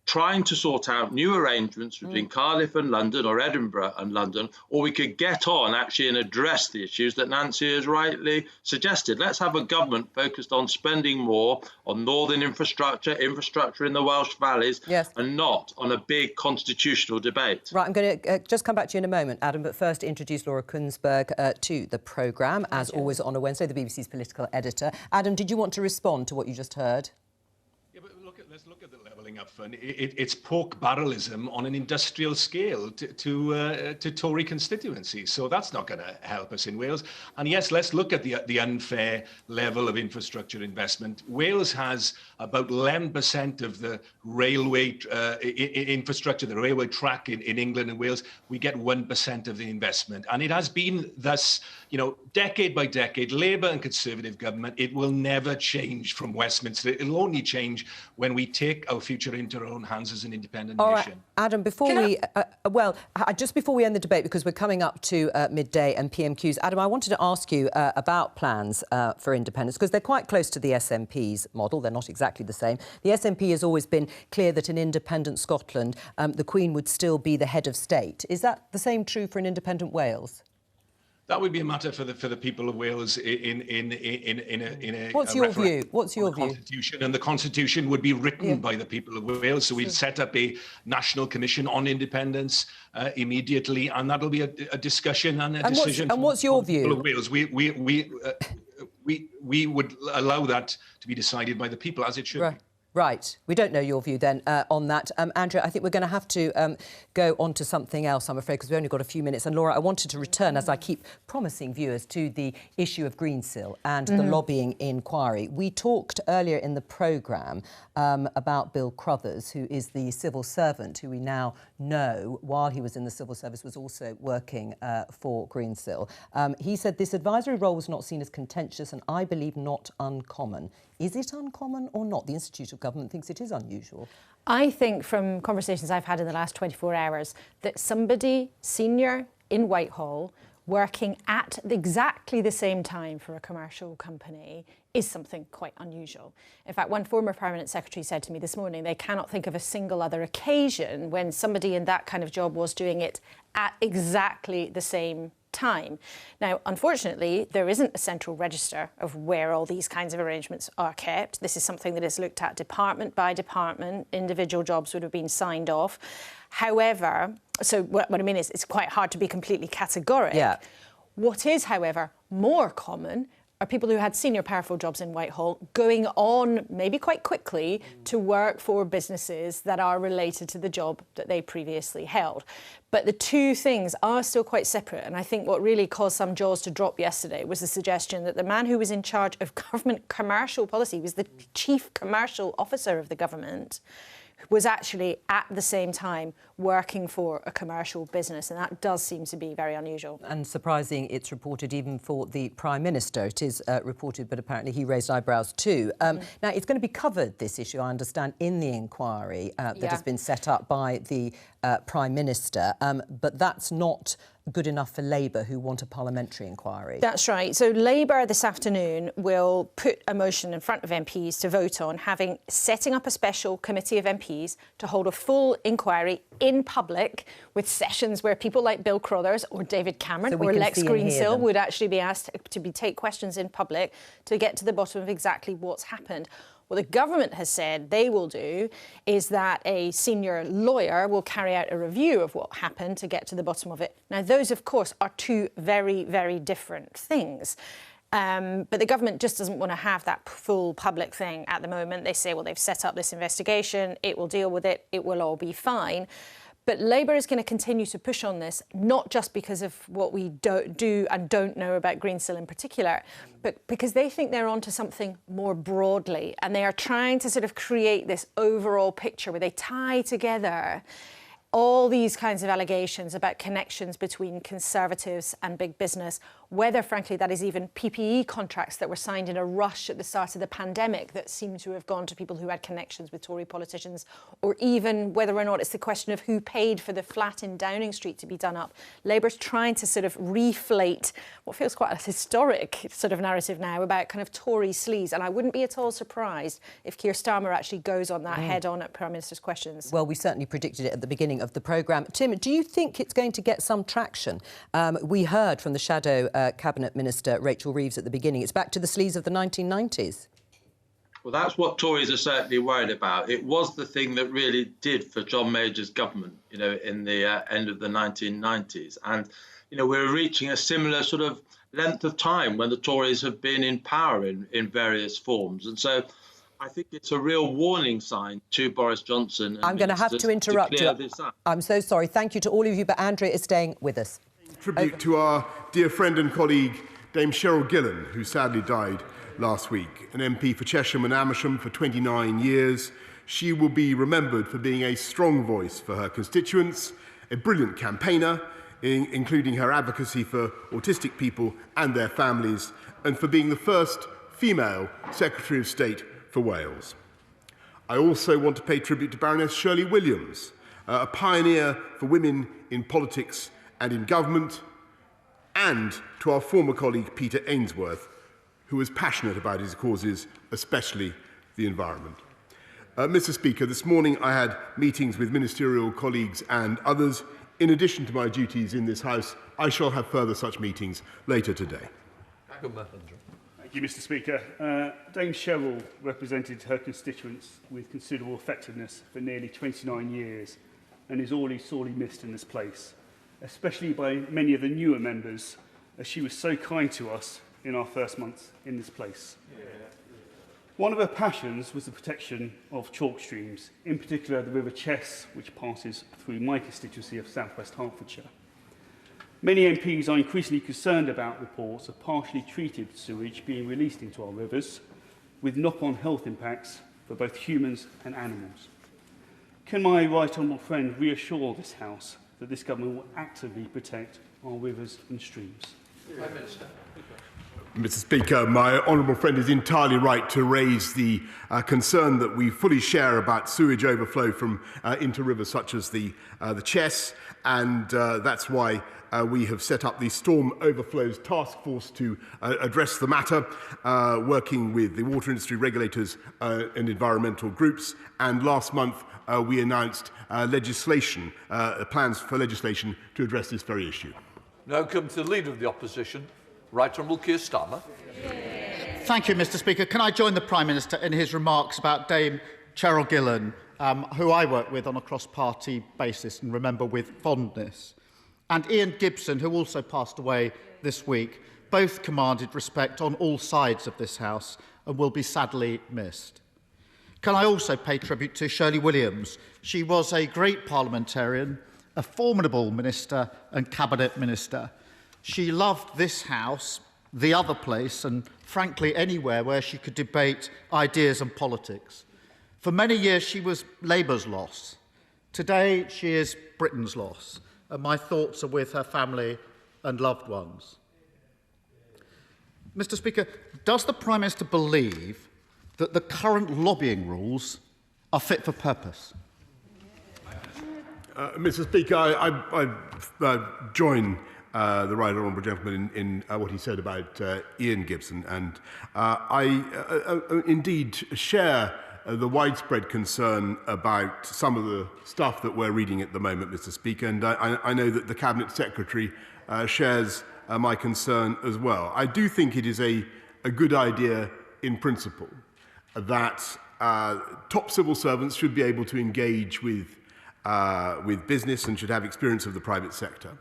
trying to sort out new arrangements between Cardiff and London, or Edinburgh and London, or we could get on actually and address the issues that Nancy has rightly suggested. Let's have a government focused on spending more on northern infrastructure in the Welsh valleys, and not on a big constitutional debate. Right, I'm going to just come back to you in a moment, Adam, but first introduce Laura Kuenssberg to the programme, as always on a Wednesday, the BBC's political editor. Adam, did you want to respond to what you just heard? Let's look at the levelling up fund. It's pork barrelism on an industrial scale to Tory constituencies. So that's not going to help us in Wales. And yes, let's look at the unfair level of infrastructure investment. Wales has about 11% of the railway infrastructure, the railway track in England and Wales. We get 1% of the investment. And it has been thus, decade by decade, Labour and Conservative government. It will never change from Westminster. It'll only change when we take our future into our own hands as an independent nation. Right, Adam, before just before we end the debate, because we're coming up to midday and PMQs, Adam, I wanted to ask you about plans for independence, because they're quite close to the SNP's model. They're not exactly the same. The SNP has always been clear that in independent Scotland, the Queen would still be the head of state. Is that the same true for an independent Wales? That would be a matter for the people of Wales in a What's your view? What's your view? Constitution, and the Constitution would be written by the people of Wales. So we'd set up a national commission on independence immediately, and that'll be a discussion and a decision. And what's your view? People of Wales, we would allow that to be decided by the people, as it should be. Right. We don't know your view then on that. Andrea, I think we're going to have to go on to something else, I'm afraid, because we've only got a few minutes. And Laura, I wanted to return, as I keep promising viewers, to the issue of Greensill and the lobbying inquiry. We talked earlier in the programme about Bill Crothers, who is the civil servant who we now know, while he was in the civil service, was also working for Greensill. He said this advisory role was not seen as contentious and, I believe, not uncommon. Is it uncommon or not? The Institute of Government thinks it is unusual. I think from conversations I've had in the last 24 hours that somebody senior in Whitehall working at exactly the same time for a commercial company is something quite unusual. In fact, one former Permanent Secretary said to me this morning they cannot think of a single other occasion when somebody in that kind of job was doing it at exactly the same time. Now, unfortunately, there isn't a central register of where all these kinds of arrangements are kept. This is something that is looked at department by department. Individual jobs would have been signed off. However, so what I mean is it's quite hard to be completely categoric. Yeah. What is, however, more common are people who had senior powerful jobs in Whitehall going on, maybe quite quickly, to work for businesses that are related to the job that they previously held. But the two things are still quite separate. And I think what really caused some jaws to drop yesterday was the suggestion that the man who was in charge of government commercial policy, was the chief commercial officer of the government, was actually at the same time working for a commercial business, and that does seem to be very unusual. And surprising, it's reported even for the Prime Minister. It is reported, but apparently he raised eyebrows too. Now, it's going to be covered, this issue, I understand, in the inquiry that has been set up by the Prime Minister, but that's not good enough for Labour, who want a parliamentary inquiry. That's right. So Labour this afternoon will put a motion in front of MPs to vote on setting up a special committee of MPs to hold a full inquiry in public, with sessions where people like Bill Crothers or David Cameron or Lex Greensill would actually be asked to take questions in public to get to the bottom of exactly what's happened. What the government has said they will do is that a senior lawyer will carry out a review of what happened to get to the bottom of it. Now, those, of course, are two very, very different things. But the government just doesn't want to have that full public thing at the moment. They say, well, they've set up this investigation, it will deal with it, it will all be fine. But Labour is going to continue to push on this, not just because of what we do and don't know about Greensill in particular, but because they think they're onto something more broadly, and they are trying to sort of create this overall picture where they tie together all these kinds of allegations about connections between Conservatives and big business, whether, frankly, that is even PPE contracts that were signed in a rush at the start of the pandemic that seem to have gone to people who had connections with Tory politicians, or even whether or not it's the question of who paid for the flat in Downing Street to be done up. Labour's trying to sort of reflate what feels quite a historic sort of narrative now about kind of Tory sleaze. And I wouldn't be at all surprised if Keir Starmer actually goes on that head-on at Prime Minister's questions. Well, we certainly predicted it at the beginning of the programme. Tim, do you think it's going to get some traction? We heard from the Shadow Cabinet Minister, Rachel Reeves, at the beginning. It's back to the sleaze of the 1990s. Well, that's what Tories are certainly worried about. It was the thing that really did for John Major's government, you know, in the end of the 1990s. And, you know, we're reaching a similar sort of length of time when the Tories have been in power in various forms. And so I think it's a real warning sign to Boris Johnson. I'm going to have to interrupt you. I'm so sorry. Thank you to all of you, but Andrea is staying with us. Tribute to our dear friend and colleague, Dame Cheryl Gillen, who sadly died last week. An MP for Chesham and Amersham for 29 years. She will be remembered for being a strong voice for her constituents, a brilliant campaigner, including her advocacy for autistic people and their families, and for being the first female Secretary of State for Wales. I also want to pay tribute to Baroness Shirley Williams, a pioneer for women in politics and in government, and to our former colleague Peter Ainsworth, who was passionate about his causes, especially the environment. Mr. Speaker, this morning I had meetings with ministerial colleagues and others. In addition to my duties in this House, I shall have further such meetings later today. Thank you, Mr. Speaker. Dame Cheryl represented her constituents with considerable effectiveness for nearly 29 years and is already sorely missed in this place, especially by many of the newer members, as she was so kind to us in our first months in this place. One of her passions was the protection of chalk streams, in particular the River Chess, which passes through my constituency of South West Hertfordshire. Many MPs are increasingly concerned about reports of partially treated sewage being released into our rivers, with knock-on health impacts for both humans and animals. Can my right honourable friend reassure this House that this government will actively protect our rivers and streams? Prime Minister. Mr. Speaker, my honourable friend is entirely right to raise the concern that we fully share about sewage overflow from into rivers such as the Chess, and that's why we have set up the Storm Overflows Task Force to address the matter, working with the water industry regulators and environmental groups. And last month we announced plans for legislation to address this very issue. Now come to the Leader of the Opposition, Right Honourable Keir Starmer. Thank you, Mr. Speaker. Can I join the Prime Minister in his remarks about Dame Cheryl Gillen, who I work with on a cross-party basis and remember with fondness, and Ian Gibson, who also passed away this week. Both commanded respect on all sides of this House and will be sadly missed. Can I also pay tribute to Shirley Williams? She was a great parliamentarian, a formidable minister and cabinet minister. She loved this House, the other place, and frankly anywhere where she could debate ideas and politics. For many years she was Labour's loss. Today she is Britain's loss, and my thoughts are with her family and loved ones. Mr. Speaker, does the Prime Minister believe that the current lobbying rules are fit for purpose? Mr. Speaker, I join the right honourable gentleman in what he said about Ian Gibson, and I indeed share the widespread concern about some of the stuff that we're reading at the moment, Mr. Speaker, and I know that the Cabinet Secretary shares my concern as well. I do think it is a good idea in principle that top civil servants should be able to engage with business and should have experience of the private sector.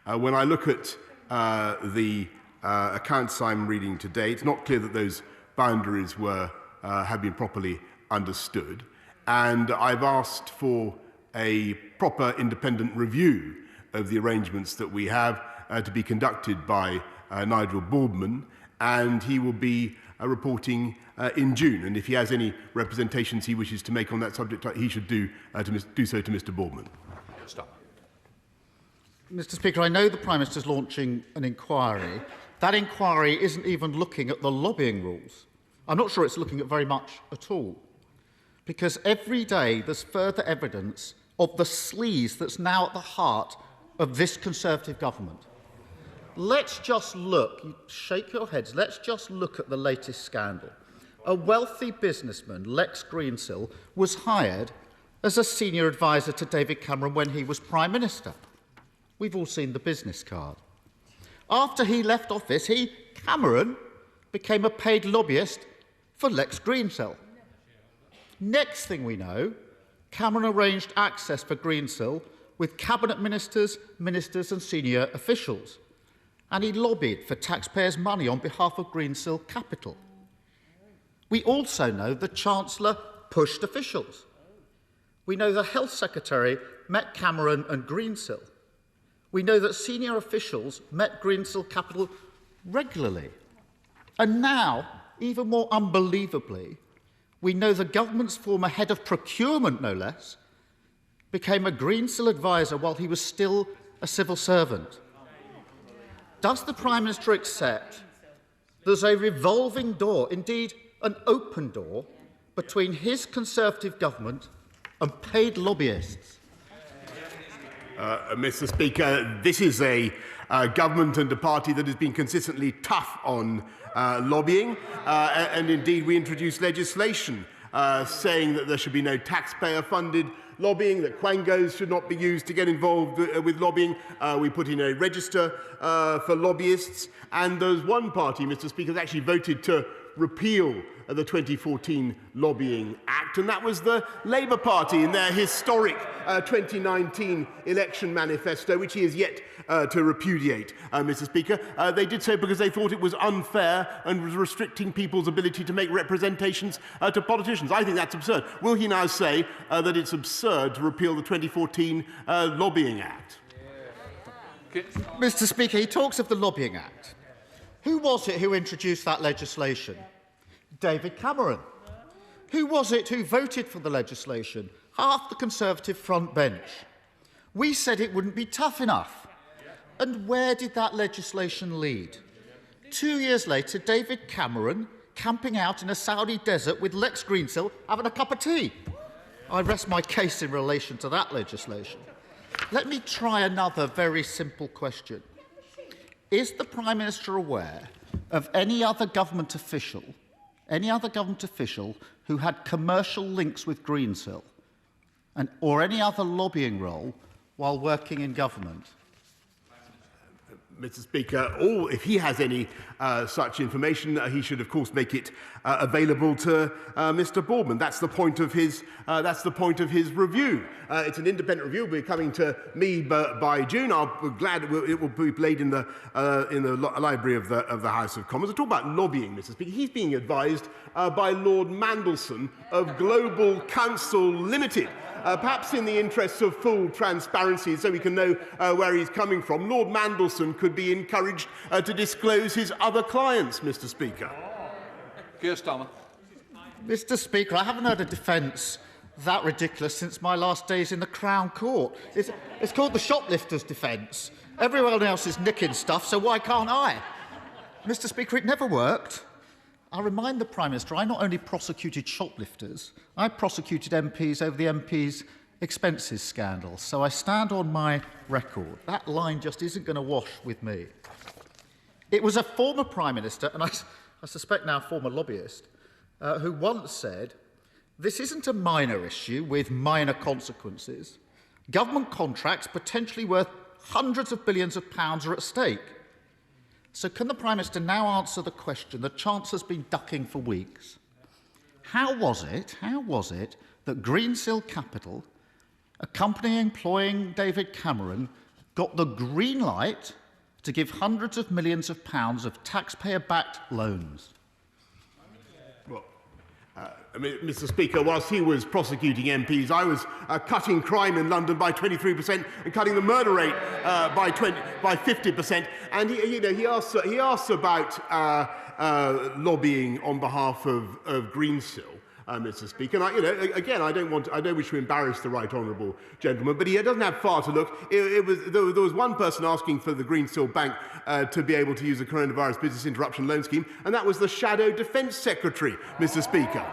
When I look at the accounts I'm reading today, it's not clear that those boundaries have been properly understood. And I've asked for a proper independent review of the arrangements that we have to be conducted by Nigel Boardman, and he will be reporting in June. And if he has any representations he wishes to make on that subject, he should do so to Mr. Boardman. Stop. Mr. Speaker, I know the Prime Minister is launching an inquiry. That inquiry isn't even looking at the lobbying rules. I'm not sure it's looking at very much at all, because every day there's further evidence of the sleaze that's now at the heart of this Conservative government. Let's just look, you shake your heads, let's just look at the latest scandal. A wealthy businessman, Lex Greensill, was hired as a senior advisor to David Cameron when he was Prime Minister. We've all seen the business card. After he left office, Cameron, became a paid lobbyist for Lex Greensill. Next thing we know, Cameron arranged access for Greensill with cabinet ministers and senior officials, and he lobbied for taxpayers' money on behalf of Greensill Capital. We also know the Chancellor pushed officials. We know the Health Secretary met Cameron and Greensill. We know that senior officials met Greensill Capital regularly. And now, even more unbelievably, we know the government's former head of procurement, no less, became a Greensill advisor while he was still a civil servant. Does the Prime Minister accept there's a revolving door, indeed an open door, between his Conservative government and paid lobbyists? Mr. Speaker, this is a government and a party that has been consistently tough on lobbying, and indeed we introduced legislation saying that there should be no taxpayer-funded lobbying, that quangos should not be used to get involved with lobbying. We put in a register for lobbyists, and there's one party, Mr. Speaker, that actually voted to repeal the 2014 Lobbying Act, and that was the Labour Party in their historic 2019 election manifesto, which he is yet to repudiate, Mr. Speaker. They did so because they thought it was unfair and was restricting people's ability to make representations to politicians. I think that's absurd. Will he now say that it's absurd to repeal the 2014 Lobbying Act? Mr. Speaker, he talks of the Lobbying Act. Who was it who introduced that legislation? David Cameron. Who was it who voted for the legislation? Half the Conservative front bench. We said it wouldn't be tough enough. And where did that legislation lead? 2 years later, David Cameron camping out in a Saudi desert with Lex Greensill having a cup of tea. I rest my case in relation to that legislation. Let me try another very simple question. Is the Prime Minister aware of any other government official who had commercial links with Greensill or any other lobbying role while working in government? Mr. Speaker, if he has any such information, he should, of course, make it available to Mr. Boardman. That's the point of his. That's the point of his review. It's an independent review. It'll be coming to me by June. I'll be glad it will be played in the library of the House of Commons. I talk about lobbying, Mr. Speaker. He's being advised by Lord Mandelson of Global Counsel Limited. Perhaps in the interests of full transparency, so we can know where he's coming from, Lord Mandelson could be encouraged to disclose his other clients, Mr. Speaker. Keir Starmer. Mr. Speaker, I haven't heard a defence that ridiculous since my last days in the Crown Court. It's called the shoplifter's defence. Everyone else is nicking stuff, so why can't I? Mr. Speaker, it never worked. I remind the Prime Minister, I not only prosecuted shoplifters, I prosecuted MPs over the MPs' expenses scandal, so I stand on my record. That line just isn't going to wash with me. It was a former Prime Minister, and I suspect now former lobbyist, who once said, "This isn't a minor issue with minor consequences. Government contracts potentially worth hundreds of billions of pounds are at stake." So can the Prime Minister now answer the question the Chancellor's been ducking for weeks? How was it that Greensill Capital, a company employing David Cameron, got the green light to give hundreds of millions of pounds of taxpayer-backed loans? Mr. Speaker, whilst he was prosecuting MPs, I was cutting crime in London by 23% and cutting the murder rate by 50%. And he asks about lobbying on behalf of Greensill. Mr. Speaker, and again, I don't wish to embarrass the right honourable gentleman, but he doesn't have far to look. There was one person asking for the Greensill Bank to be able to use the coronavirus business interruption loan scheme, and that was the Shadow Defence Secretary, Mr. Speaker.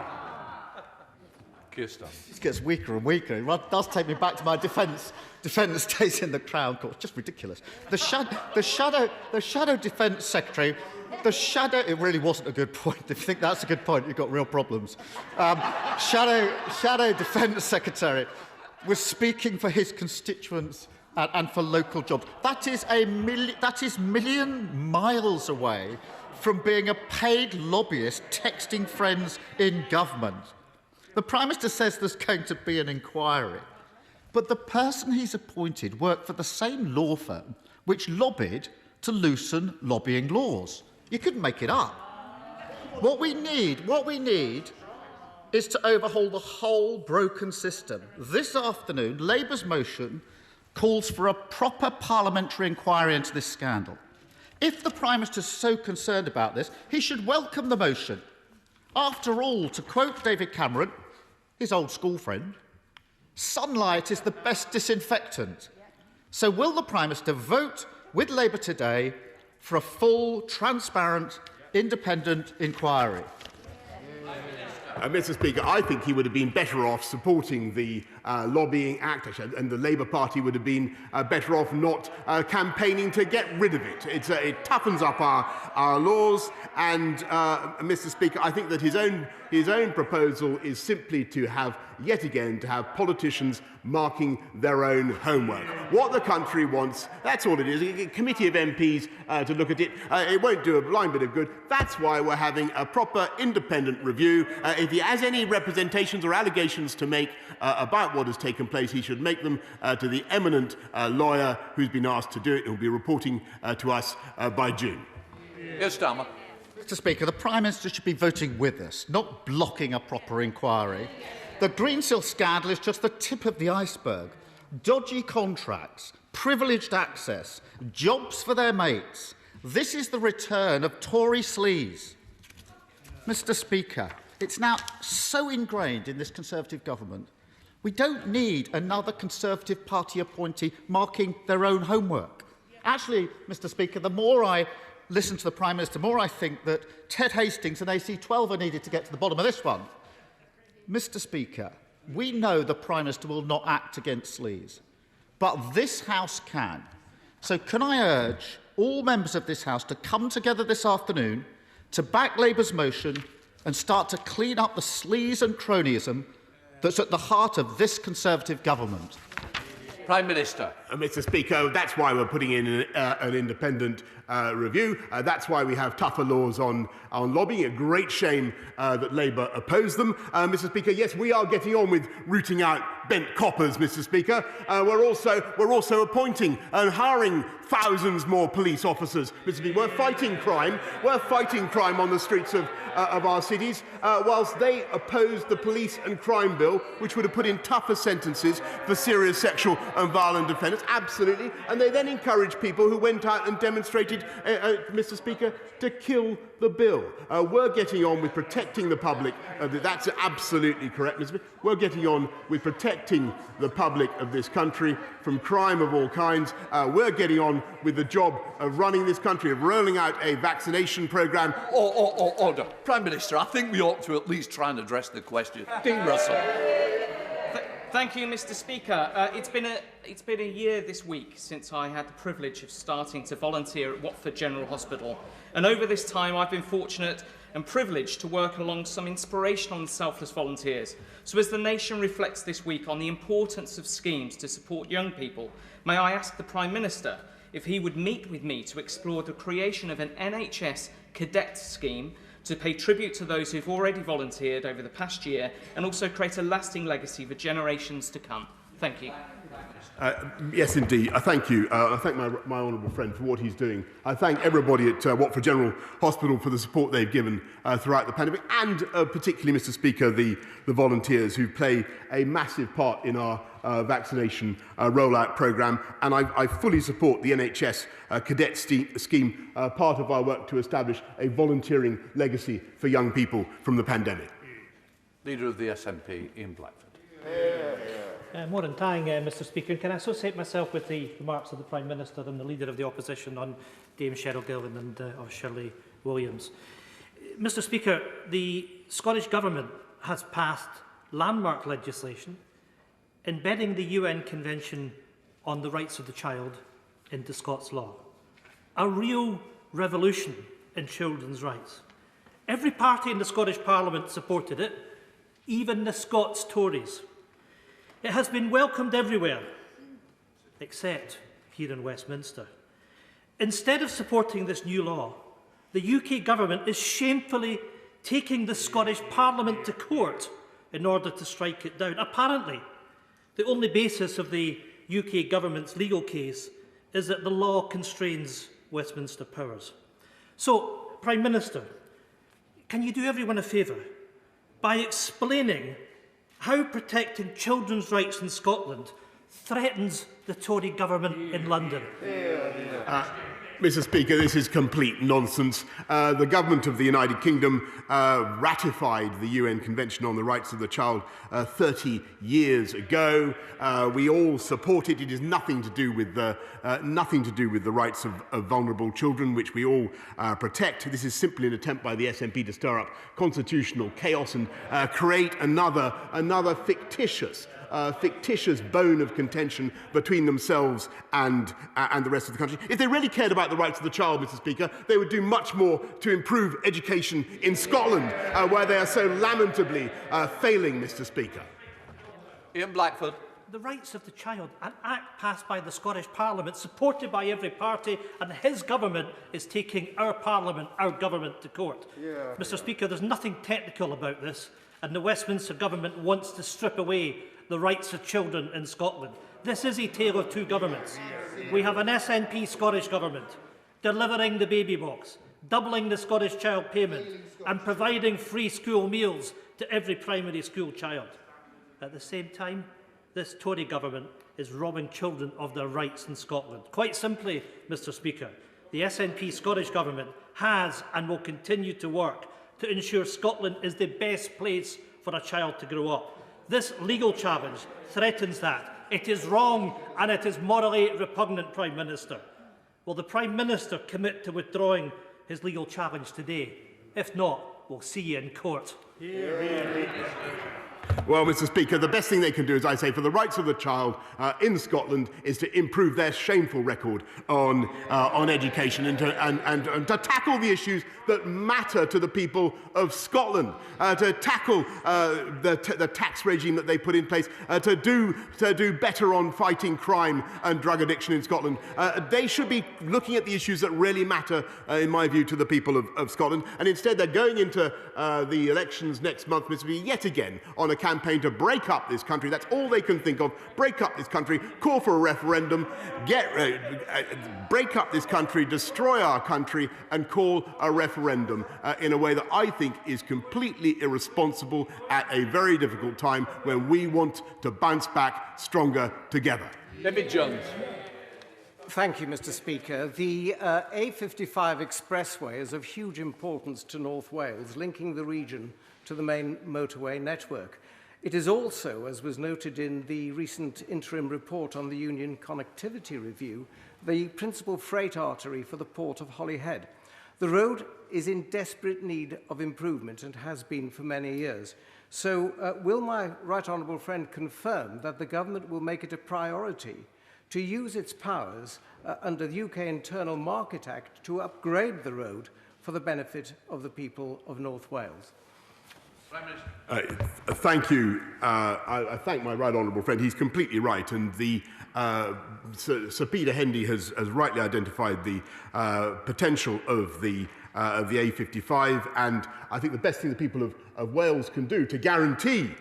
It gets weaker and weaker. It does take me back to my defence days in the Crown Court. Just ridiculous. The Shadow Defence Secretary. It really wasn't a good point. If you think that's a good point, you've got real problems. Shadow Defence Secretary was speaking for his constituents and for local jobs. That is million miles away from being a paid lobbyist texting friends in government. The Prime Minister says there's going to be an inquiry, but the person he's appointed worked for the same law firm which lobbied to loosen lobbying laws. You couldn't make it up. What we need is to overhaul the whole broken system. This afternoon, Labour's motion calls for a proper parliamentary inquiry into this scandal. If the Prime Minister is so concerned about this, he should welcome the motion. After all, to quote David Cameron, his old school friend, sunlight is the best disinfectant. So will the Prime Minister vote with Labour today for a full, transparent, independent inquiry? Mr. Speaker, I think he would have been better off supporting the Lobbying Act, and the Labour Party would have been better off not campaigning to get rid of it. It toughens up our laws, and Mr. Speaker, I think that his own proposal is simply to have, yet again, to have politicians marking their own homework. What the country wants, that's all it is. A committee of MPs to look at it. It won't do a blind bit of good. That's why we're having a proper independent review. If he has any representations or allegations to make about what has taken place, he should make them to the eminent lawyer who's been asked to do it, who'll be reporting to us by June. Yes, Starmer. Mr. Speaker, the Prime Minister should be voting with us, not blocking a proper inquiry. The Greensill scandal is just the tip of the iceberg. Dodgy contracts, privileged access, jobs for their mates. This is the return of Tory sleaze. Mr. Speaker, it's now so ingrained in this Conservative government, we don't need another Conservative Party appointee marking their own homework. Actually, Mr. Speaker, the more I listen to the Prime Minister, the more I think that Ted Hastings and AC12 are needed to get to the bottom of this one. Mr. Speaker, we know the Prime Minister will not act against sleaze, but this House can. So can I urge all members of this House to come together this afternoon to back Labour's motion and start to clean up the sleaze and cronyism that's at the heart of this Conservative government? Prime Minister. Mr. Speaker, that's why we're putting in an independent review. That's why we have tougher laws on lobbying. A great shame that Labour opposed them. Mr. Speaker, yes, we are getting on with rooting out bent coppers, Mr. Speaker. We're also appointing and hiring thousands more police officers. Mr. Speaker, we're fighting crime. We're fighting crime on the streets of our cities, whilst they opposed the police and crime bill, which would have put in tougher sentences for serious sexual and violent offenders. Absolutely. And they then encouraged people who went out and demonstrated, Mr. Speaker, to kill the bill. We're getting on with protecting the public. That's absolutely correct, Mr. Speaker. We're getting on with protecting the public of this country from crime of all kinds. We're getting on with the job of running this country, of rolling out a vaccination programme. Order. Prime Minister, I think we ought to at least try and address the question. Dean Russell. Thank you, Mr. Speaker. It's been a year this week since I had the privilege of starting to volunteer at Watford General Hospital, and over this time I've been fortunate and privileged to work along some inspirational and selfless volunteers. So as the nation reflects this week on the importance of schemes to support young people, may I ask the Prime Minister if he would meet with me to explore the creation of an NHS cadet scheme to pay tribute to those who've already volunteered over the past year and also create a lasting legacy for generations to come. Thank you. Yes, indeed. Thank you. I thank my honourable friend for what he's doing. I thank everybody at Watford General Hospital for the support they've given throughout the pandemic, and particularly, Mr. Speaker, the volunteers who play a massive part in our vaccination rollout programme. And I fully support the NHS cadet scheme, part of our work to establish a volunteering legacy for young people from the pandemic. Leader of the SNP, Ian Blackford. Morning time, Mr. Speaker. Can I associate myself with the remarks of the Prime Minister and the Leader of the Opposition on Dame Cheryl Gillan and of Shirley Williams? Mr. Speaker, the Scottish Government has passed landmark legislation embedding the UN Convention on the Rights of the Child into Scots law. A real revolution in children's rights. Every party in the Scottish Parliament supported it, even the Scots Tories. It has been welcomed everywhere, except here in Westminster. Instead of supporting this new law, the UK Government is shamefully taking the Scottish Parliament to court in order to strike it down. Apparently, the only basis of the UK Government's legal case is that the law constrains Westminster powers. So, Prime Minister, can you do everyone a favour by explaining how protecting children's rights in Scotland threatens the Tory government in London? Mr. Speaker, this is complete nonsense. The government of the United Kingdom ratified the UN Convention on the Rights of the Child 30 years ago. We all support it. It is nothing to do with the rights of vulnerable children, which we all protect. This is simply an attempt by the SNP to stir up constitutional chaos and create another fictitious bone of contention between themselves and the rest of the country. If they really cared about the rights of the child, Mr. Speaker, they would do much more to improve education in Scotland, where they are so lamentably failing, Mr. Speaker. Ian Blackford. The rights of the child, an act passed by the Scottish Parliament, supported by every party, and his government is taking our Parliament, our government, to court. Mr. Speaker, there's nothing technical about this, and the Westminster government wants to strip away the rights of children in Scotland. This is a tale of two governments. We have an SNP Scottish government delivering the baby box, doubling the Scottish child payment and providing free school meals to every primary school child. At the same time, this Tory government is robbing children of their rights in Scotland. Quite simply, Mr. Speaker, the SNP Scottish government has and will continue to work to ensure Scotland is the best place for a child to grow up. This legal challenge threatens that. It is wrong and it is morally repugnant, Prime Minister. Will the Prime Minister commit to withdrawing his legal challenge today? If not, we'll see you in court. Well, Mr. Speaker, the best thing they can do, as I say, for the rights of the child in Scotland is to improve their shameful record on education and to tackle the issues that matter to the people of Scotland, to tackle the tax regime that they put in place, to do better on fighting crime and drug addiction in Scotland. They should be looking at the issues that really matter, in my view, to the people of Scotland. And instead, they're going into the elections next month, Mr. Speaker, yet again on a campaign to break up this country. That's all they can think of. Break up this country, call for a referendum, break up this country, destroy our country, and call a referendum in a way that I think is completely irresponsible at a very difficult time when we want to bounce back stronger together. David Jones. Thank you, Mr. Speaker. The A55 expressway is of huge importance to North Wales, linking the region to the main motorway network. It is also, as was noted in the recent interim report on the Union Connectivity Review, the principal freight artery for the port of Holyhead. The road is in desperate need of improvement and has been for many years. So will my right honourable friend confirm that the government will make it a priority to use its powers under the UK Internal Market Act to upgrade the road for the benefit of the people of North Wales? Thank you. I thank my right honourable friend. He's completely right, and Sir Peter Hendy has rightly identified the potential of the of the A55, and I think the best thing the people of Wales can do to guarantee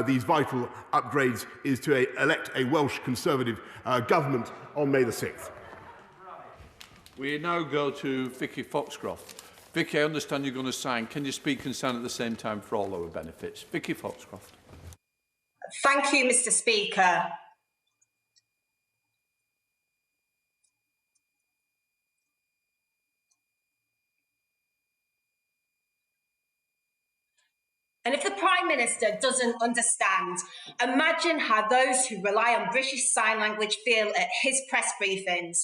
these vital upgrades is to elect a Welsh Conservative government on May the 6th. We now go to Vicky Foxcroft. Vicky, I understand you're going to sign. Can you speak and sign at the same time for all our benefits? Vicky Foxcroft. Thank you, Mr. Speaker. And if the Prime Minister doesn't understand, imagine how those who rely on British Sign Language feel at his press briefings.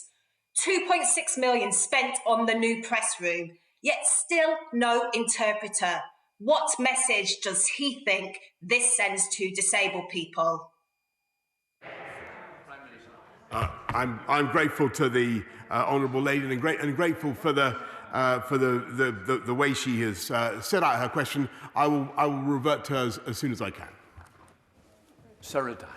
2.6 million spent on the new press room, yet still no interpreter. What message does he think this sends to disabled people? I'm grateful to the honourable lady and grateful for the way she has set out her question. I will revert to her as soon as I can. Sarah Dines.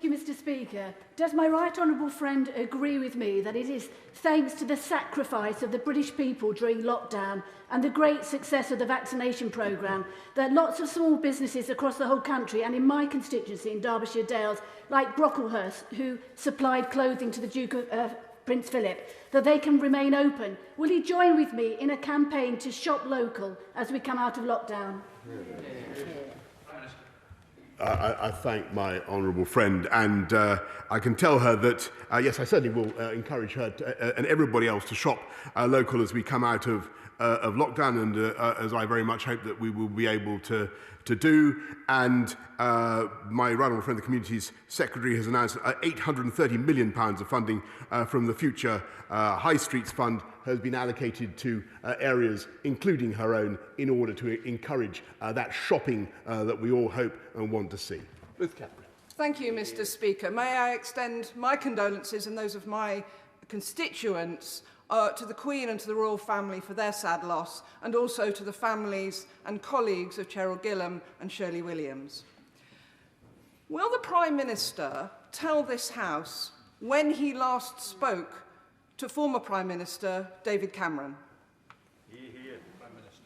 Thank you, Mr. Speaker. Does my right honourable friend agree with me that it is thanks to the sacrifice of the British people during lockdown and the great success of the vaccination programme that lots of small businesses across the whole country and in my constituency in Derbyshire Dales, like Brocklehurst, who supplied clothing to the Duke of Prince Philip, that they can remain open? Will he join with me in a campaign to shop local as we come out of lockdown? I thank my honourable friend, and I can tell her that, yes, I certainly will encourage her and everybody else to shop local as we come out of lockdown, and as I very much hope that we will be able to do. And my right honourable friend, the Communities Secretary, has announced £830 million of funding from the Future High Streets Fund has been allocated to areas, including her own, in order to encourage that shopping that we all hope and want to see. Ruth Catherine. Thank you, Mr. Speaker. May I extend my condolences and those of my constituents to the Queen and to the royal family for their sad loss, and also to the families and colleagues of Cheryl Gillam and Shirley Williams. Will the Prime Minister tell this House when he last spoke to former Prime Minister David Cameron? Prime Minister.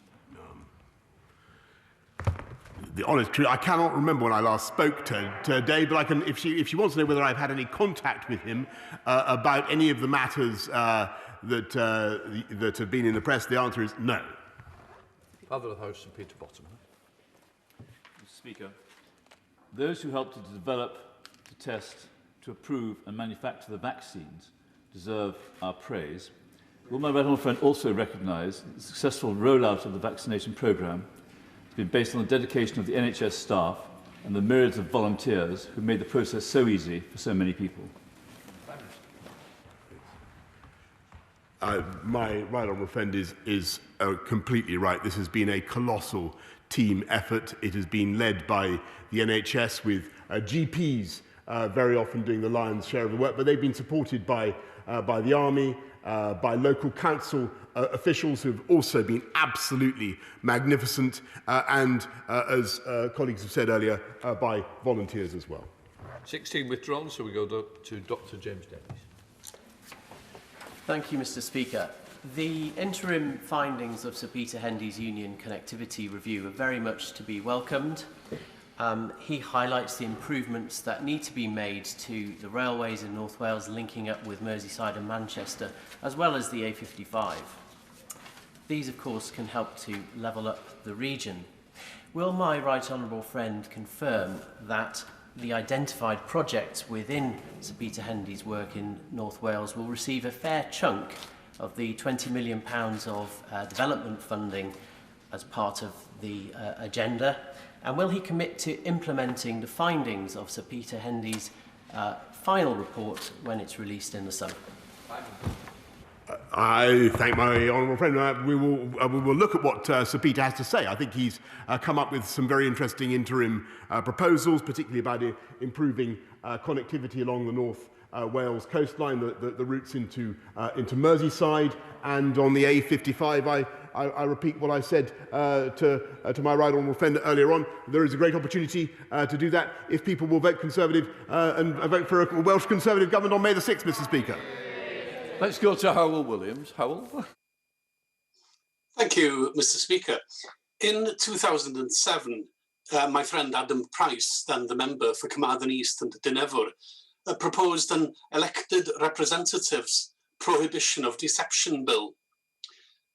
The honest truth, I cannot remember when I last spoke to Dave, but I can, if she wants to know whether I've had any contact with him about any of the matters that have been in the press, the answer is no. Father of the House, St Peter Bottom. Mr. Speaker, those who helped to develop, to test, to approve and manufacture the vaccines deserve our praise. Will my right honourable friend also recognise that the successful rollout of the vaccination programme has been based on the dedication of the NHS staff and the myriads of volunteers who made the process so easy for so many people? My right honourable friend is completely right. This has been a colossal team effort. It has been led by the NHS with GPs very often doing the lion's share of the work, but they've been supported by the Army, by local council officials who have also been absolutely magnificent, and as colleagues have said earlier, by volunteers as well. 16 withdrawn, so we go to Dr. James Davies. Thank you, Mr. Speaker. The interim findings of Sir Peter Hendy's Union Connectivity Review are very much to be welcomed. He highlights the improvements that need to be made to the railways in North Wales linking up with Merseyside and Manchester, as well as the A55. These, of course, can help to level up the region. Will my right honourable friend confirm that the identified projects within Sir Peter Hendy's work in North Wales will receive a fair chunk of the £20 million of development funding as part of the agenda? And will he commit to implementing the findings of Sir Peter Hendy's final report when it's released in the summer? I thank my honourable friend. We will look at what Sir Peter has to say. I think he's come up with some very interesting interim proposals, particularly about improving connectivity along the North Wales coastline, the routes into Merseyside, and on the A55. I repeat what I said to my right honourable friend earlier on. There is a great opportunity to do that if people will vote Conservative and vote for a Welsh Conservative government on May the 6th, Mr. Speaker. Let's go to Howell Williams. Howell. Thank you, Mr. Speaker. In 2007, my friend Adam Price, then the member for Carmarthen East and Dynevor, proposed an elected representatives prohibition of deception bill.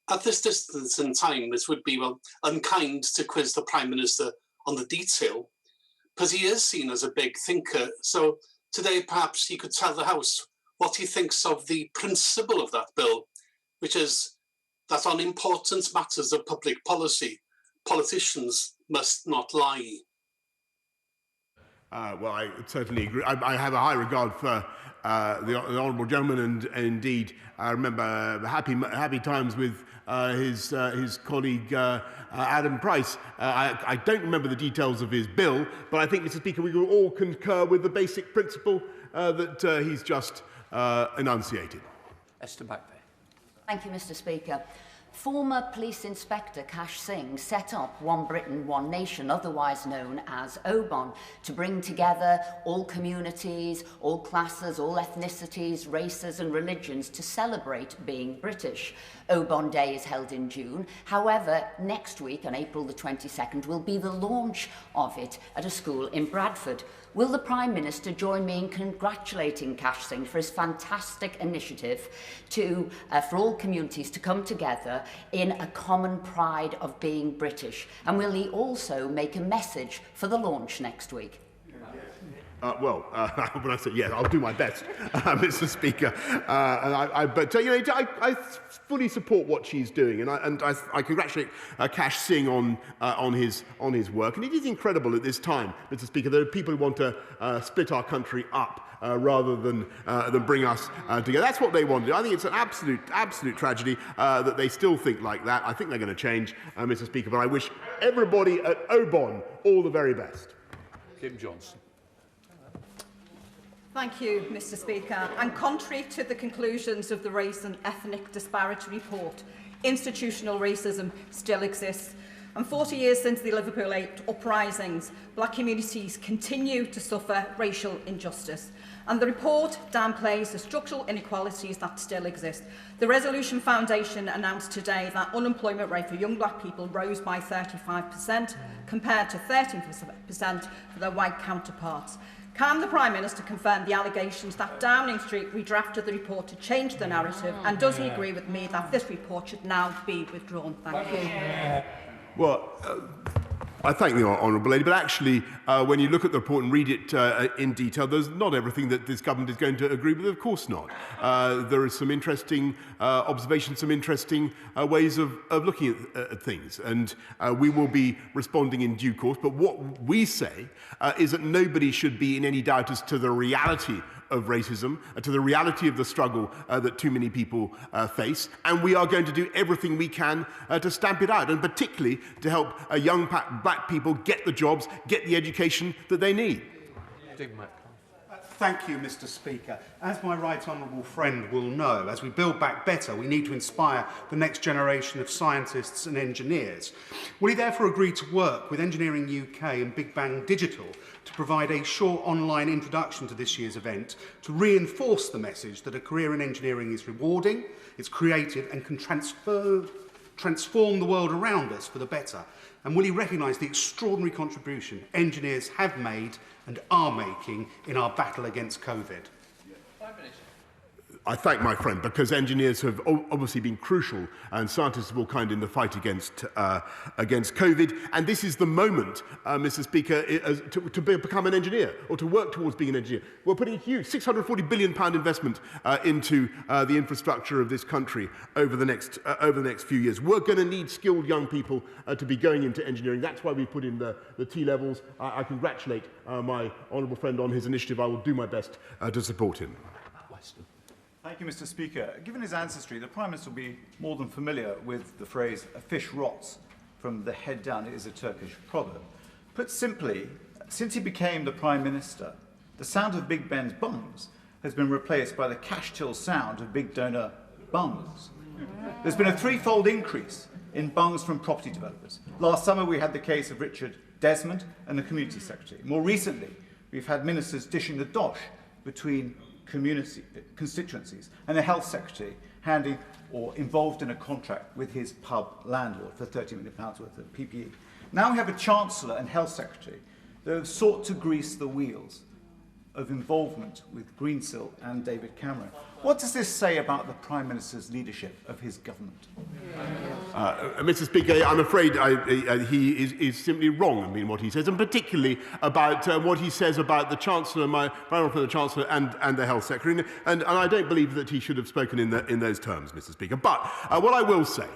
At this distance in time, it would be, well, unkind to quiz the Prime Minister on the detail, because he is seen as a big thinker. So today, perhaps he could tell the House what he thinks of the principle of that bill, which is that on important matters of public policy, politicians must not lie. Well, I certainly agree. I have a high regard for the honourable gentleman, and indeed, I remember happy times with his colleague Adam Price. I don't remember the details of his bill, but I think, Mr. Speaker, we will all concur with the basic principle that he's just enunciated. Esther Backbay. Thank you, Mr. Speaker. Former Police Inspector Kash Singh set up One Britain, One Nation, otherwise known as OBON, to bring together all communities, all classes, all ethnicities, races and religions to celebrate being British. OBON Day is held in June. However, next week, on April the 22nd, will be the launch of it at a school in Bradford. Will the Prime Minister join me in congratulating Kash Singh for his fantastic initiative for all communities to come together in a common pride of being British? And will he also make a message for the launch next week? When I say yes, I'll do my best, Mr. Speaker. But I fully support what she's doing, and I congratulate Kash Singh on his work. And it is incredible at this time, Mr. Speaker, there are people who want to split our country up rather than bring us together. That's what they want to do. I think it's an absolute tragedy that they still think like that. I think they're going to change, Mr. Speaker. But I wish everybody at OBON all the very best. Kim Johnson. Thank you, Mr. Speaker. And contrary to the conclusions of the Race and Ethnic Disparity Report, institutional racism still exists. And 40 years since the Liverpool 8 uprisings, black communities continue to suffer racial injustice. And the report downplays the structural inequalities that still exist. The Resolution Foundation announced today that unemployment rate for young black people rose by 35% compared to 13% for their white counterparts. Can the Prime Minister confirm the allegations that Downing Street redrafted the report to change the narrative, and does he agree with me that this report should now be withdrawn? Thank you. Well, I thank the honourable lady, but actually, when you look at the report and read it in detail, there's not everything that this government is going to agree with. Of course not. There is some interesting observations, some interesting ways of looking at things, and we will be responding in due course. But what we say is that nobody should be in any doubt as to the reality of racism, to the reality of the struggle that too many people face, and we are going to do everything we can to stamp it out, and particularly to help young black people get the jobs, get the education that they need. Thank you, Mr. Speaker. As my right honourable friend will know, as we build back better, we need to inspire the next generation of scientists and engineers. Will he therefore agree to work with Engineering UK and Big Bang Digital to provide a short online introduction to this year's event to reinforce the message that a career in engineering is rewarding, it's creative and can transform the world around us for the better? And will he recognise the extraordinary contribution engineers have made and are making in our battle against COVID? I thank my friend, because engineers have obviously been crucial, and scientists of all kind, in the fight against COVID. And this is the moment, Mr. Speaker, to become an engineer, or to work towards being an engineer. We're putting a huge £640 billion investment into the infrastructure of this country over the next few years. We're going to need skilled young people to be going into engineering. That's why we put in the T-levels. I congratulate my honourable friend on his initiative. I will do my best to support him. Thank you, Mr. Speaker. Given his ancestry, the Prime Minister will be more than familiar with the phrase, "a fish rots from the head down." It is a Turkish proverb. Put simply, since he became the Prime Minister, the sound of Big Ben's bungs has been replaced by the cash-till sound of big donor bungs. There's been a threefold increase in bungs from property developers. Last summer, we had the case of Richard Desmond and the Community Secretary. More recently, we've had ministers dishing the dosh between constituencies, and the Health Secretary handing or involved in a contract with his pub landlord for £30 million worth of PPE. Now we have a Chancellor and Health Secretary that have sought to grease the wheels of involvement with Greensill and David Cameron. What does this say about the Prime Minister's leadership of his government? Mr. Speaker, I'm afraid he is simply wrong in what he says, and particularly about what he says about the Chancellor, my the Chancellor and the Health Secretary. And I don't believe that he should have spoken in those terms, Mr. Speaker. But what I will say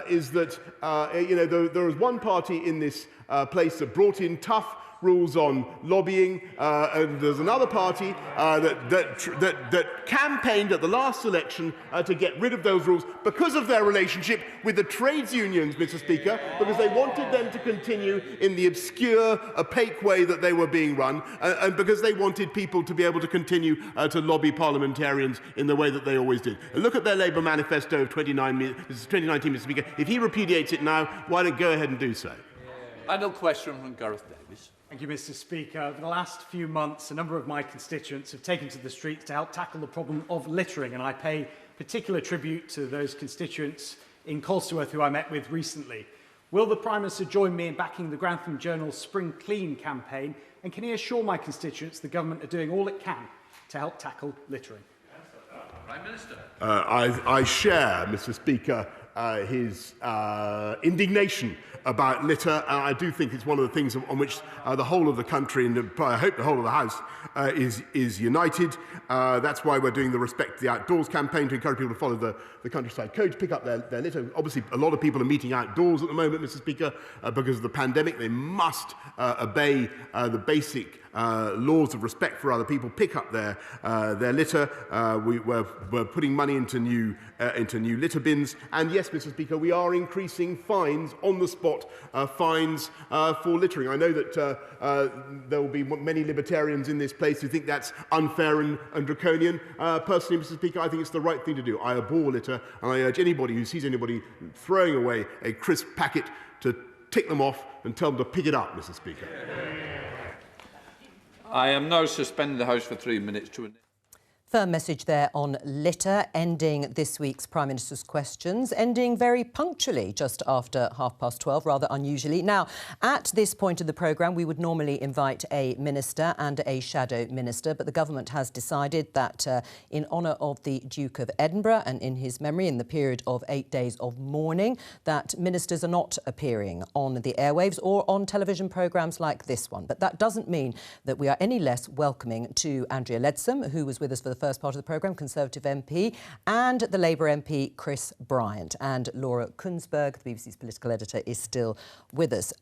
is that there is one party in this place that brought in tough rules on lobbying, and there's another party that campaigned at the last election to get rid of those rules because of their relationship with the trades unions, Mr. Speaker, because they wanted them to continue in the obscure, opaque way that they were being run, and because they wanted people to be able to continue to lobby parliamentarians in the way that they always did. And look at their Labour manifesto of 2019, Mr. Speaker. If he repudiates it now, why don't go ahead and do so? Final question from Gareth Davies. Thank you, Mr. Speaker. Over the last few months, a number of my constituents have taken to the streets to help tackle the problem of littering, and I pay particular tribute to those constituents in Colsterworth who I met with recently. Will the Prime Minister join me in backing the Grantham Journal's Spring Clean campaign, and can he assure my constituents the government are doing all it can to help tackle littering? Prime Minister. I share, Mr. Speaker, his indignation about litter, and I do think it's one of the things on which the whole of the country, and I hope the whole of the House, is united. That's why we're doing the Respect the Outdoors campaign to encourage people to follow the countryside code, to pick up their litter. Obviously, a lot of people are meeting outdoors at the moment, Mr. Speaker, because of the pandemic. They must obey the basic laws of respect for other people, pick up their litter. We're putting money into new litter bins, and yes, Mr. Speaker, we are increasing fines on the spot, fines for littering. I know that there will be many libertarians in this place who think that's unfair and draconian. Personally, Mr. Speaker, I think it's the right thing to do. I abhor litter, and I urge anybody who sees anybody throwing away a crisp packet to tick them off and tell them to pick it up, Mr. Speaker. I am now suspending the House for 3 minutes to... Firm message there on litter, ending this week's Prime Minister's questions, ending very punctually just after 12:30, rather unusually. Now, at this point of the programme, we would normally invite a minister and a shadow minister, but the government has decided that in honour of the Duke of Edinburgh and in his memory in the period of 8 days of mourning, that ministers are not appearing on the airwaves or on television programmes like this one. But that doesn't mean that we are any less welcoming to Andrea Leadsom, who was with us for the first part of the programme, Conservative MP, and the Labour MP, Chris Bryant. And Laura Kuenssberg, the BBC's political editor, is still with us.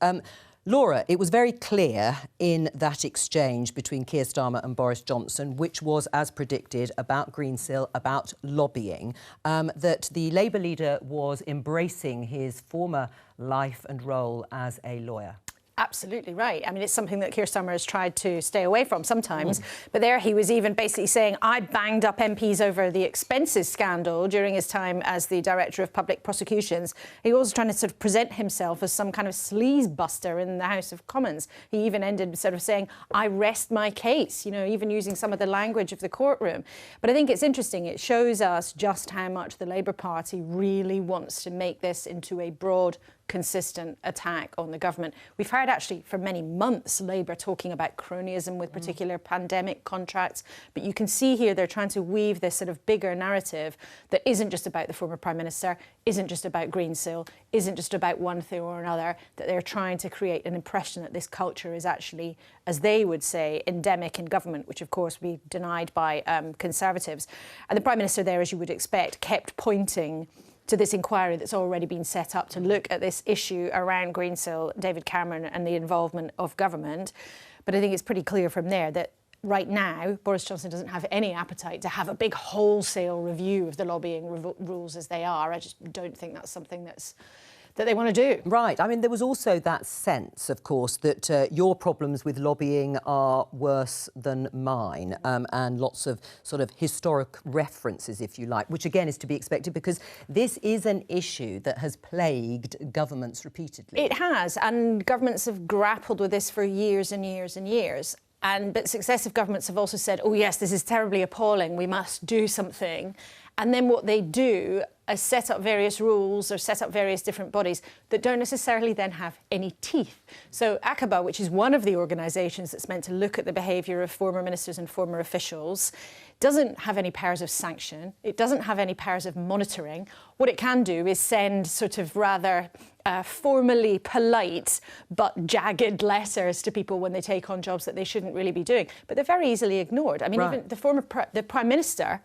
Laura, it was very clear in that exchange between Keir Starmer and Boris Johnson, which was, as predicted, about Greensill, about lobbying, that the Labour leader was embracing his former life and role as a lawyer. Absolutely right. I mean, it's something that Keir Starmer has tried to stay away from sometimes. But there he was even basically saying, I banged up MPs over the expenses scandal during his time as the Director of Public Prosecutions. He was trying to sort of present himself as some kind of sleazebuster in the House of Commons. He even ended sort of saying, I rest my case, you know, even using some of the language of the courtroom. But I think it's interesting. It shows us just how much the Labour Party really wants to make this into a broad, consistent attack on the government. We've heard actually for many months Labour talking about cronyism with particular pandemic contracts, but you can see here they're trying to weave this sort of bigger narrative that isn't just about the former Prime Minister, isn't just about Greensill, isn't just about one thing or another, that they're trying to create an impression that this culture is actually, as they would say, endemic in government, which of course would be denied by Conservatives. And the Prime Minister there, as you would expect, kept pointing to this inquiry that's already been set up to look at this issue around Greensill, David Cameron and the involvement of government. But I think it's pretty clear from there that right now Boris Johnson doesn't have any appetite to have a big wholesale review of the lobbying rules as they are. I just don't think that's something that they want to do. Right. I mean, there was also that sense, of course, that your problems with lobbying are worse than mine, and lots of sort of historic references, if you like, which again is to be expected because this is an issue that has plagued governments repeatedly. It has, and governments have grappled with this for years and years and years. But successive governments have also said, oh yes, this is terribly appalling, we must do something. And then what they do is set up various rules or set up various different bodies that don't necessarily then have any teeth. So ACABA, which is one of the organisations that's meant to look at the behaviour of former ministers and former officials, doesn't have any powers of sanction. It doesn't have any powers of monitoring. What it can do is send sort of rather formally polite but jagged letters to people when they take on jobs that they shouldn't really be doing. But they're very easily ignored. I mean, even the Prime Minister,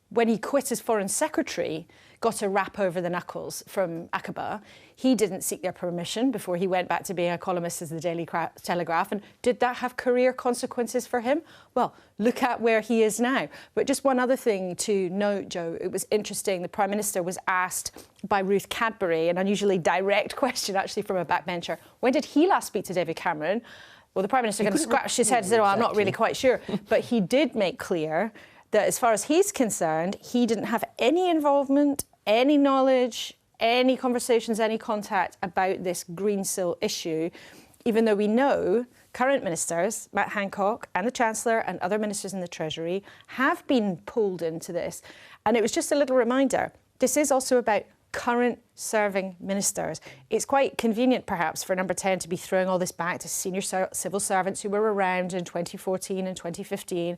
when he quit as Foreign Secretary, got a rap over the knuckles from ACABA. He didn't seek their permission before he went back to being a columnist as the Daily Telegraph. And did that have career consequences for him? Well, look at where he is now. But just one other thing to note, Jo, it was interesting. The Prime Minister was asked by Ruth Cadbury, an unusually direct question actually from a backbencher, when did he last speak to David Cameron? Well, the Prime Minister kind of scratched his head and said, well, I'm not really quite sure. But he did make clear that as far as he's concerned, he didn't have any involvement, any knowledge, any conversations, any contact about this Greensill issue, even though we know current ministers, Matt Hancock and the Chancellor and other ministers in the Treasury, have been pulled into this. And it was just a little reminder, this is also about current serving ministers. It's quite convenient, perhaps, for Number 10 to be throwing all this back to senior civil servants who were around in 2014 and 2015,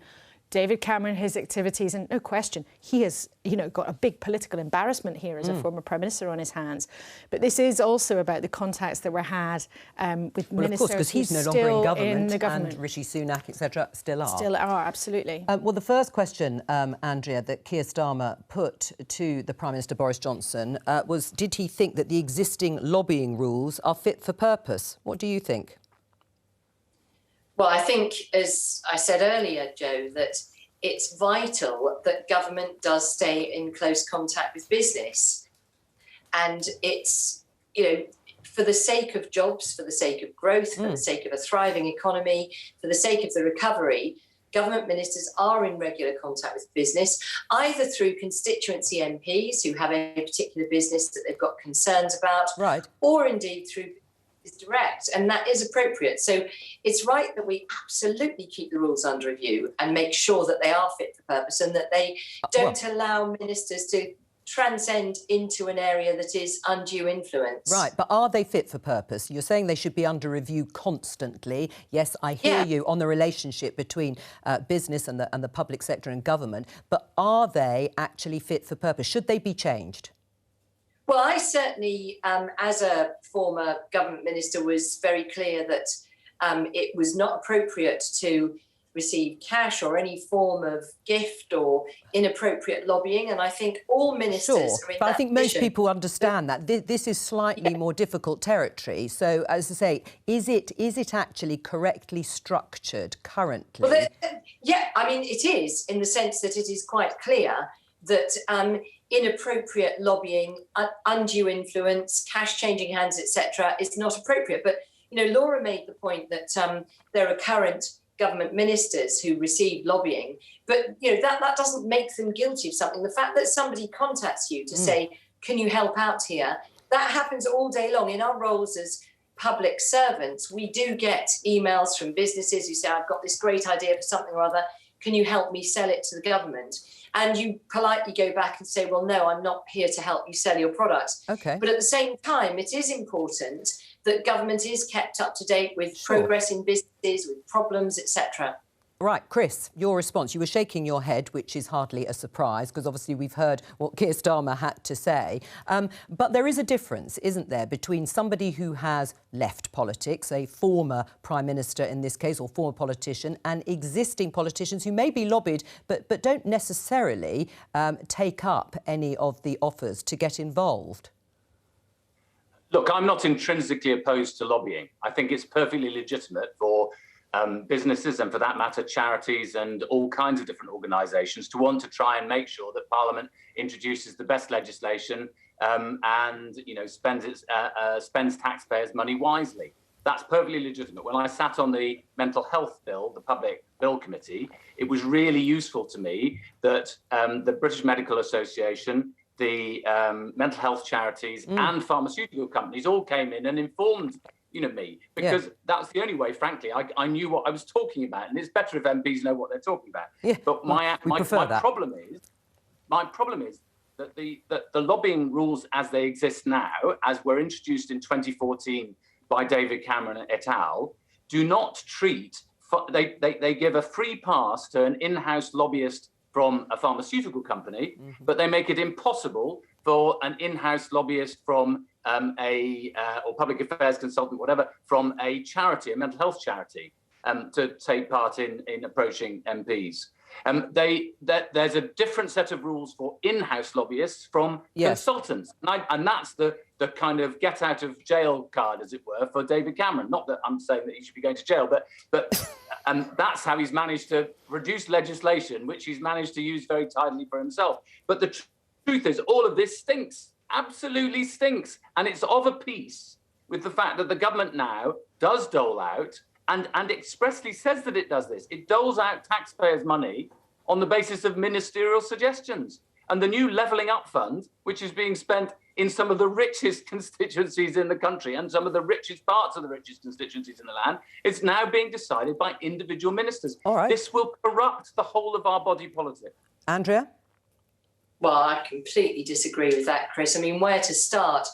David Cameron, his activities, and no question, he has, got a big political embarrassment here as a former Prime Minister on his hands. But this is also about the contacts that were had with ministers of course, because he's no longer in government, and Rishi Sunak, etc., still are. Still are, absolutely. Well, the first question, Andrea, that Keir Starmer put to the Prime Minister Boris Johnson was, did he think that the existing lobbying rules are fit for purpose? What do you think? Well, I think, as I said earlier, Jo, that it's vital that government does stay in close contact with business. And it's, for the sake of jobs, for the sake of growth, for the sake of a thriving economy, for the sake of the recovery, government ministers are in regular contact with business, either through constituency MPs who have a particular business that they've got concerns about, or indeed through is direct, and that is appropriate. So it's right that we absolutely keep the rules under review and make sure that they are fit for purpose and that they don't allow ministers to transcend into an area that is undue influence. Right, but are they fit for purpose? You're saying they should be under review constantly. Yes, I hear you on the relationship between business and the public sector and government, but are they actually fit for purpose? Should they be changed? Well, I certainly, as a former government minister, was very clear that it was not appropriate to receive cash or any form of gift or inappropriate lobbying. And I think all ministers are in but that I think most position. people understand that. This is slightly more difficult territory. So, as I say, is it actually correctly structured currently? Well, I mean, it is, in the sense that it is quite clear that inappropriate lobbying, undue influence, cash changing hands, etc., is not appropriate. But, Laura made the point that there are current government ministers who receive lobbying, but, that doesn't make them guilty of something. The fact that somebody contacts you to say, can you help out here? That happens all day long. In our roles as public servants, we do get emails from businesses who say, I've got this great idea for something or other. Can you help me sell it to the government? And you politely go back and say, well, no, I'm not here to help you sell your product. Okay. But at the same time, it is important that government is kept up to date with progress in businesses, with problems, etc. Right, Chris, your response. You were shaking your head, which is hardly a surprise, because obviously we've heard what Keir Starmer had to say. But there is a difference, isn't there, between somebody who has left politics, a former Prime Minister in this case, or former politician, and existing politicians who may be lobbied but don't necessarily take up any of the offers to get involved? Look, I'm not intrinsically opposed to lobbying. I think it's perfectly legitimate for businesses and, for that matter, charities and all kinds of different organisations to want to try and make sure that Parliament introduces the best legislation and spends taxpayers' money wisely. That's perfectly legitimate. When I sat on the mental health bill, the Public Bill Committee, it was really useful to me that the British Medical Association, the mental health charities and pharmaceutical companies all came in and informed me, because that's the only way, frankly, I knew what I was talking about. And it's better if MPs know what they're talking about. But my problem my problem is that the lobbying rules as they exist now, as were introduced in 2014 by David Cameron et al., do not treat, they give a free pass to an in-house lobbyist from a pharmaceutical company, but they make it impossible for an in-house lobbyist from or public affairs consultant, whatever, from a charity, a mental health charity, to take part in approaching MPs. There's a different set of rules for in-house lobbyists from consultants. And that's the kind of get out of jail card, as it were, for David Cameron. Not that I'm saying that he should be going to jail, but that's how he's managed to reduce legislation, which he's managed to use very tidily for himself. But the truth is, all of this stinks, absolutely stinks. And it's of a piece with the fact that the government now does dole out and expressly says that it does this. It doles out taxpayers' money on the basis of ministerial suggestions. And the new Levelling Up Fund, which is being spent in some of the richest constituencies in the country and some of the richest parts of the richest constituencies in the land, it's now being decided by individual ministers. All right. This will corrupt the whole of our body politic. Andrea? Well, I completely disagree with that, Chris. I mean, where to start?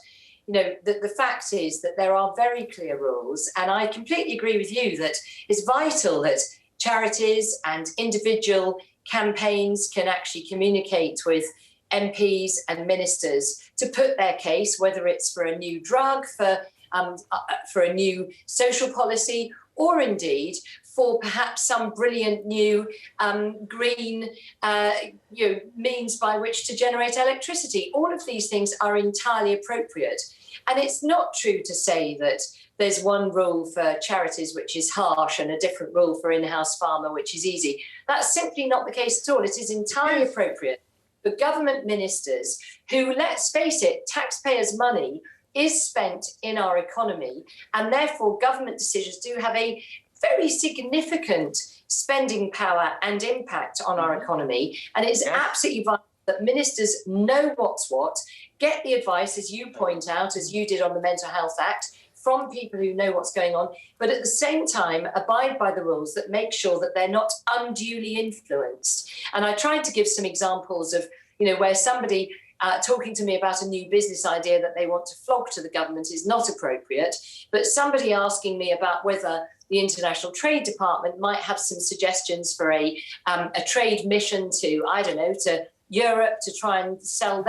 You know, the fact is that there are very clear rules, and I completely agree with you that it's vital that charities and individual campaigns can actually communicate with MPs and ministers to put their case, whether it's for a new drug, for a new social policy, or indeed for perhaps some brilliant new green means by which to generate electricity. All of these things are entirely appropriate. And it's not true to say that there's one rule for charities which is harsh and a different rule for in-house pharma which is easy. That's simply not the case at all. It is entirely appropriate for government ministers who, let's face it, taxpayers' money is spent in our economy, and therefore government decisions do have a very significant spending power and impact on our economy. And it's absolutely vital that ministers know what's what, get the advice, as you point out, as you did on the Mental Health Act, from people who know what's going on, but at the same time abide by the rules that make sure that they're not unduly influenced. And I tried to give some examples of, where somebody talking to me about a new business idea that they want to flog to the government is not appropriate, but somebody asking me about whether the International Trade Department might have some suggestions for a trade mission to, to Europe to try and sell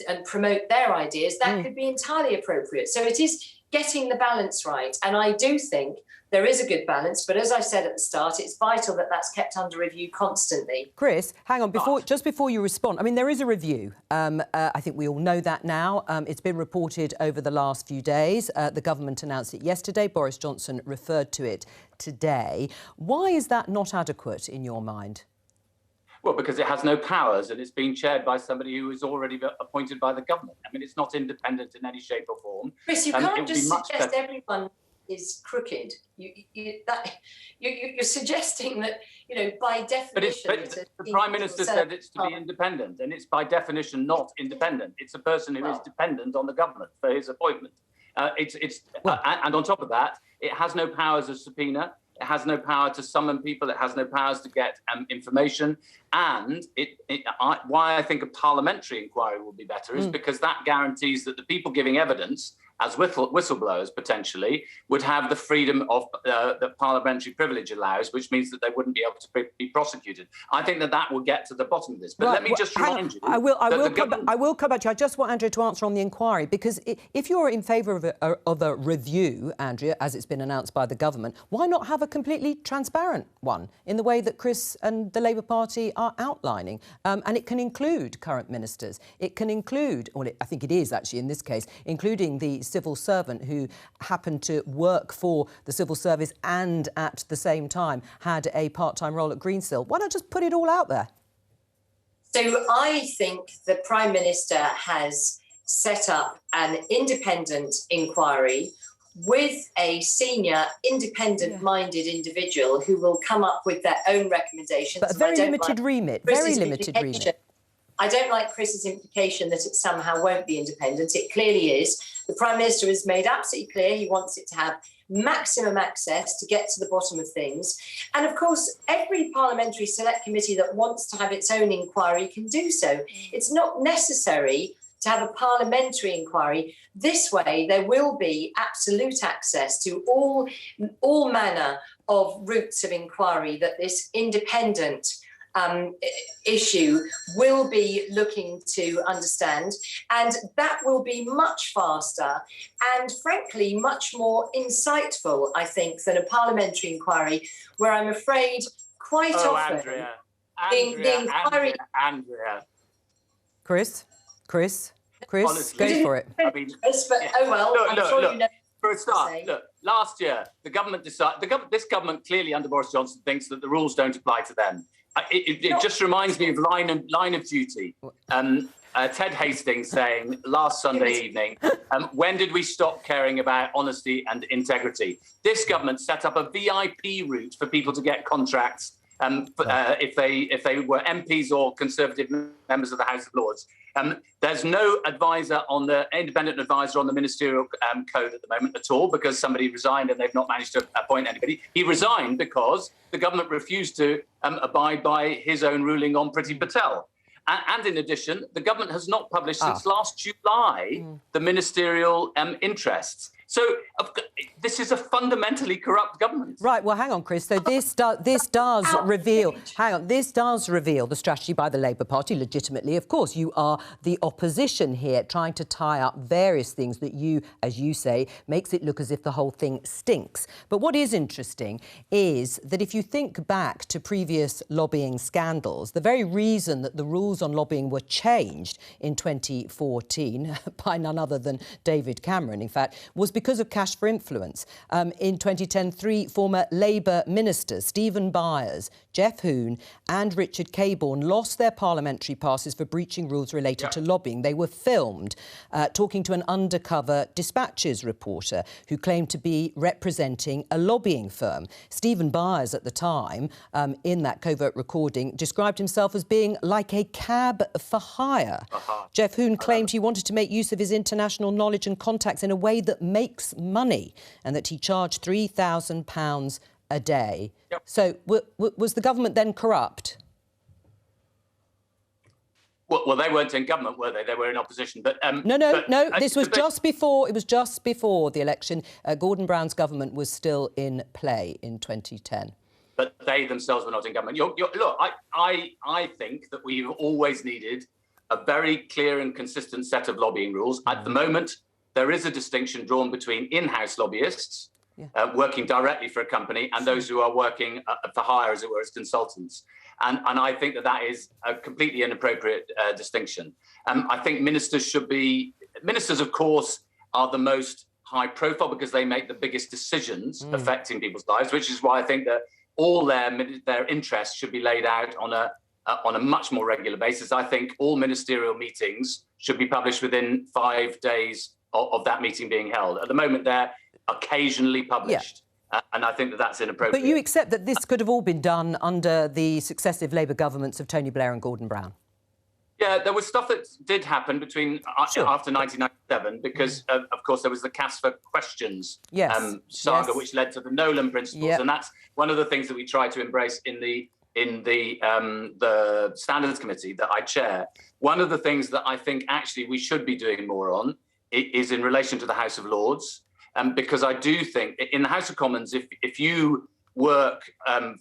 and promote their ideas, that could be entirely appropriate. So it is getting the balance right. And I do think there is a good balance, but as I said at the start, it's vital that that's kept under review constantly. Chris, hang on, just before you respond, I mean, there is a review. I think we all know that now. It's been reported over the last few days. The government announced it yesterday. Boris Johnson referred to it today. Why is that not adequate in your mind? Well, because it has no powers and it's being chaired by somebody who is already appointed by the government. I mean, it's not independent in any shape or form. Chris, you can't just suggest everyone is crooked. You're suggesting that, by definition... But the Prime Minister said it's to be independent, and it's by definition not independent. It's a person who is dependent on the government for his appointment. And on top of that, it has no powers of subpoena. It has no power to summon people. It has no powers to get information. And why I think a parliamentary inquiry would be better is because that guarantees that the people giving evidence, as whistleblowers potentially, would have the freedom of that parliamentary privilege allows, which means that they wouldn't be able to be prosecuted. I think that will get to the bottom of this. But let me just remind you... I will come back to you. I just want Andrea to answer on the inquiry, because if you're in favour of a review, Andrea, as it's been announced by the government, why not have a completely transparent one in the way that Chris and the Labour Party are outlining? And it can include current ministers. It can include, I think it is actually in this case, including the civil servant who happened to work for the civil service and at the same time had a part-time role at Greensill. Why not just put it all out there? So I think the Prime Minister has set up an independent inquiry with a senior, independent-minded individual who will come up with their own recommendations. But a very limited remit, very limited remit. I don't like Chris's implication that it somehow won't be independent. It clearly is. The Prime Minister has made absolutely clear he wants it to have maximum access to get to the bottom of things. And of course, every parliamentary select committee that wants to have its own inquiry can do so. It's not necessary to have a parliamentary inquiry. This way, there will be absolute access to all manner of routes of inquiry that this independent issue will be looking to understand, and that will be much faster and frankly much more insightful, I think, than a parliamentary inquiry, where I'm afraid quite often the inquiry... Chris, Honestly, go for it. I mean, Chris, but oh well, I'm sure you know. For a start, look, last year, the government decided, this government clearly under Boris Johnson thinks that the rules don't apply to them. It just reminds me of Line of Duty. Ted Hastings saying last Sunday evening, when did we stop caring about honesty and integrity? This government set up a VIP route for people to get contracts if they were MPs or Conservative members of the House of Lords. There's no independent advisor on the ministerial code at the moment at all, because somebody resigned and they've not managed to appoint anybody. He resigned because the government refused to abide by his own ruling on Priti Patel. And in addition, the government has not published since last July the ministerial interests. So this is a fundamentally corrupt government. Right. Well, hang on, Chris. So this does reveal. Hang on. This does reveal the strategy by the Labour Party. Legitimately, of course, you are the opposition here, trying to tie up various things that you, as you say, makes it look as if the whole thing stinks. But what is interesting is that if you think back to previous lobbying scandals, the very reason that the rules on lobbying were changed in 2014 by none other than David Cameron, in fact, was because of cash for influence. In 2010, 3 former Labour ministers, Stephen Byers, Jeff Hoon and Richard Cabourn, lost their parliamentary passes for breaching rules related to lobbying. They were filmed talking to an undercover Dispatches reporter who claimed to be representing a lobbying firm. Stephen Byers, at the time, in that covert recording, described himself as being like a cab for hire. Jeff Hoon claimed he wanted to make use of his international knowledge and contacts in a way that makes money, and that he charged £3,000 a day. So was the government then corrupt? Well, they weren't in government, were they? They were in opposition. But No. This was just before. It was just before the election. Gordon Brown's government was still in play in 2010. But they themselves were not in government. Look, I think that we've always needed a very clear and consistent set of lobbying rules. At the moment, there is a distinction drawn between in-house lobbyists working directly for a company and those who are working for hire, as it were, as consultants. And I think that is a completely inappropriate distinction. I think ministers, of course, are the most high profile because they make the biggest decisions affecting people's lives, which is why I think that all their interests should be laid out on a much more regular basis. I think all ministerial meetings should be published within 5 days of that meeting being held. At the moment, they're occasionally published. And I think that that's inappropriate. But you accept that this could have all been done under the successive Labour governments of Tony Blair and Gordon Brown? Yeah, there was stuff that did happen after 1997 because, of course, there was the Cast for Questions saga, which led to the Nolan principles. And that's one of the things that we try to embrace in the Standards Committee that I chair. One of the things that I think actually we should be doing more on is in relation to the House of Lords, because I do think in the House of Commons, if you work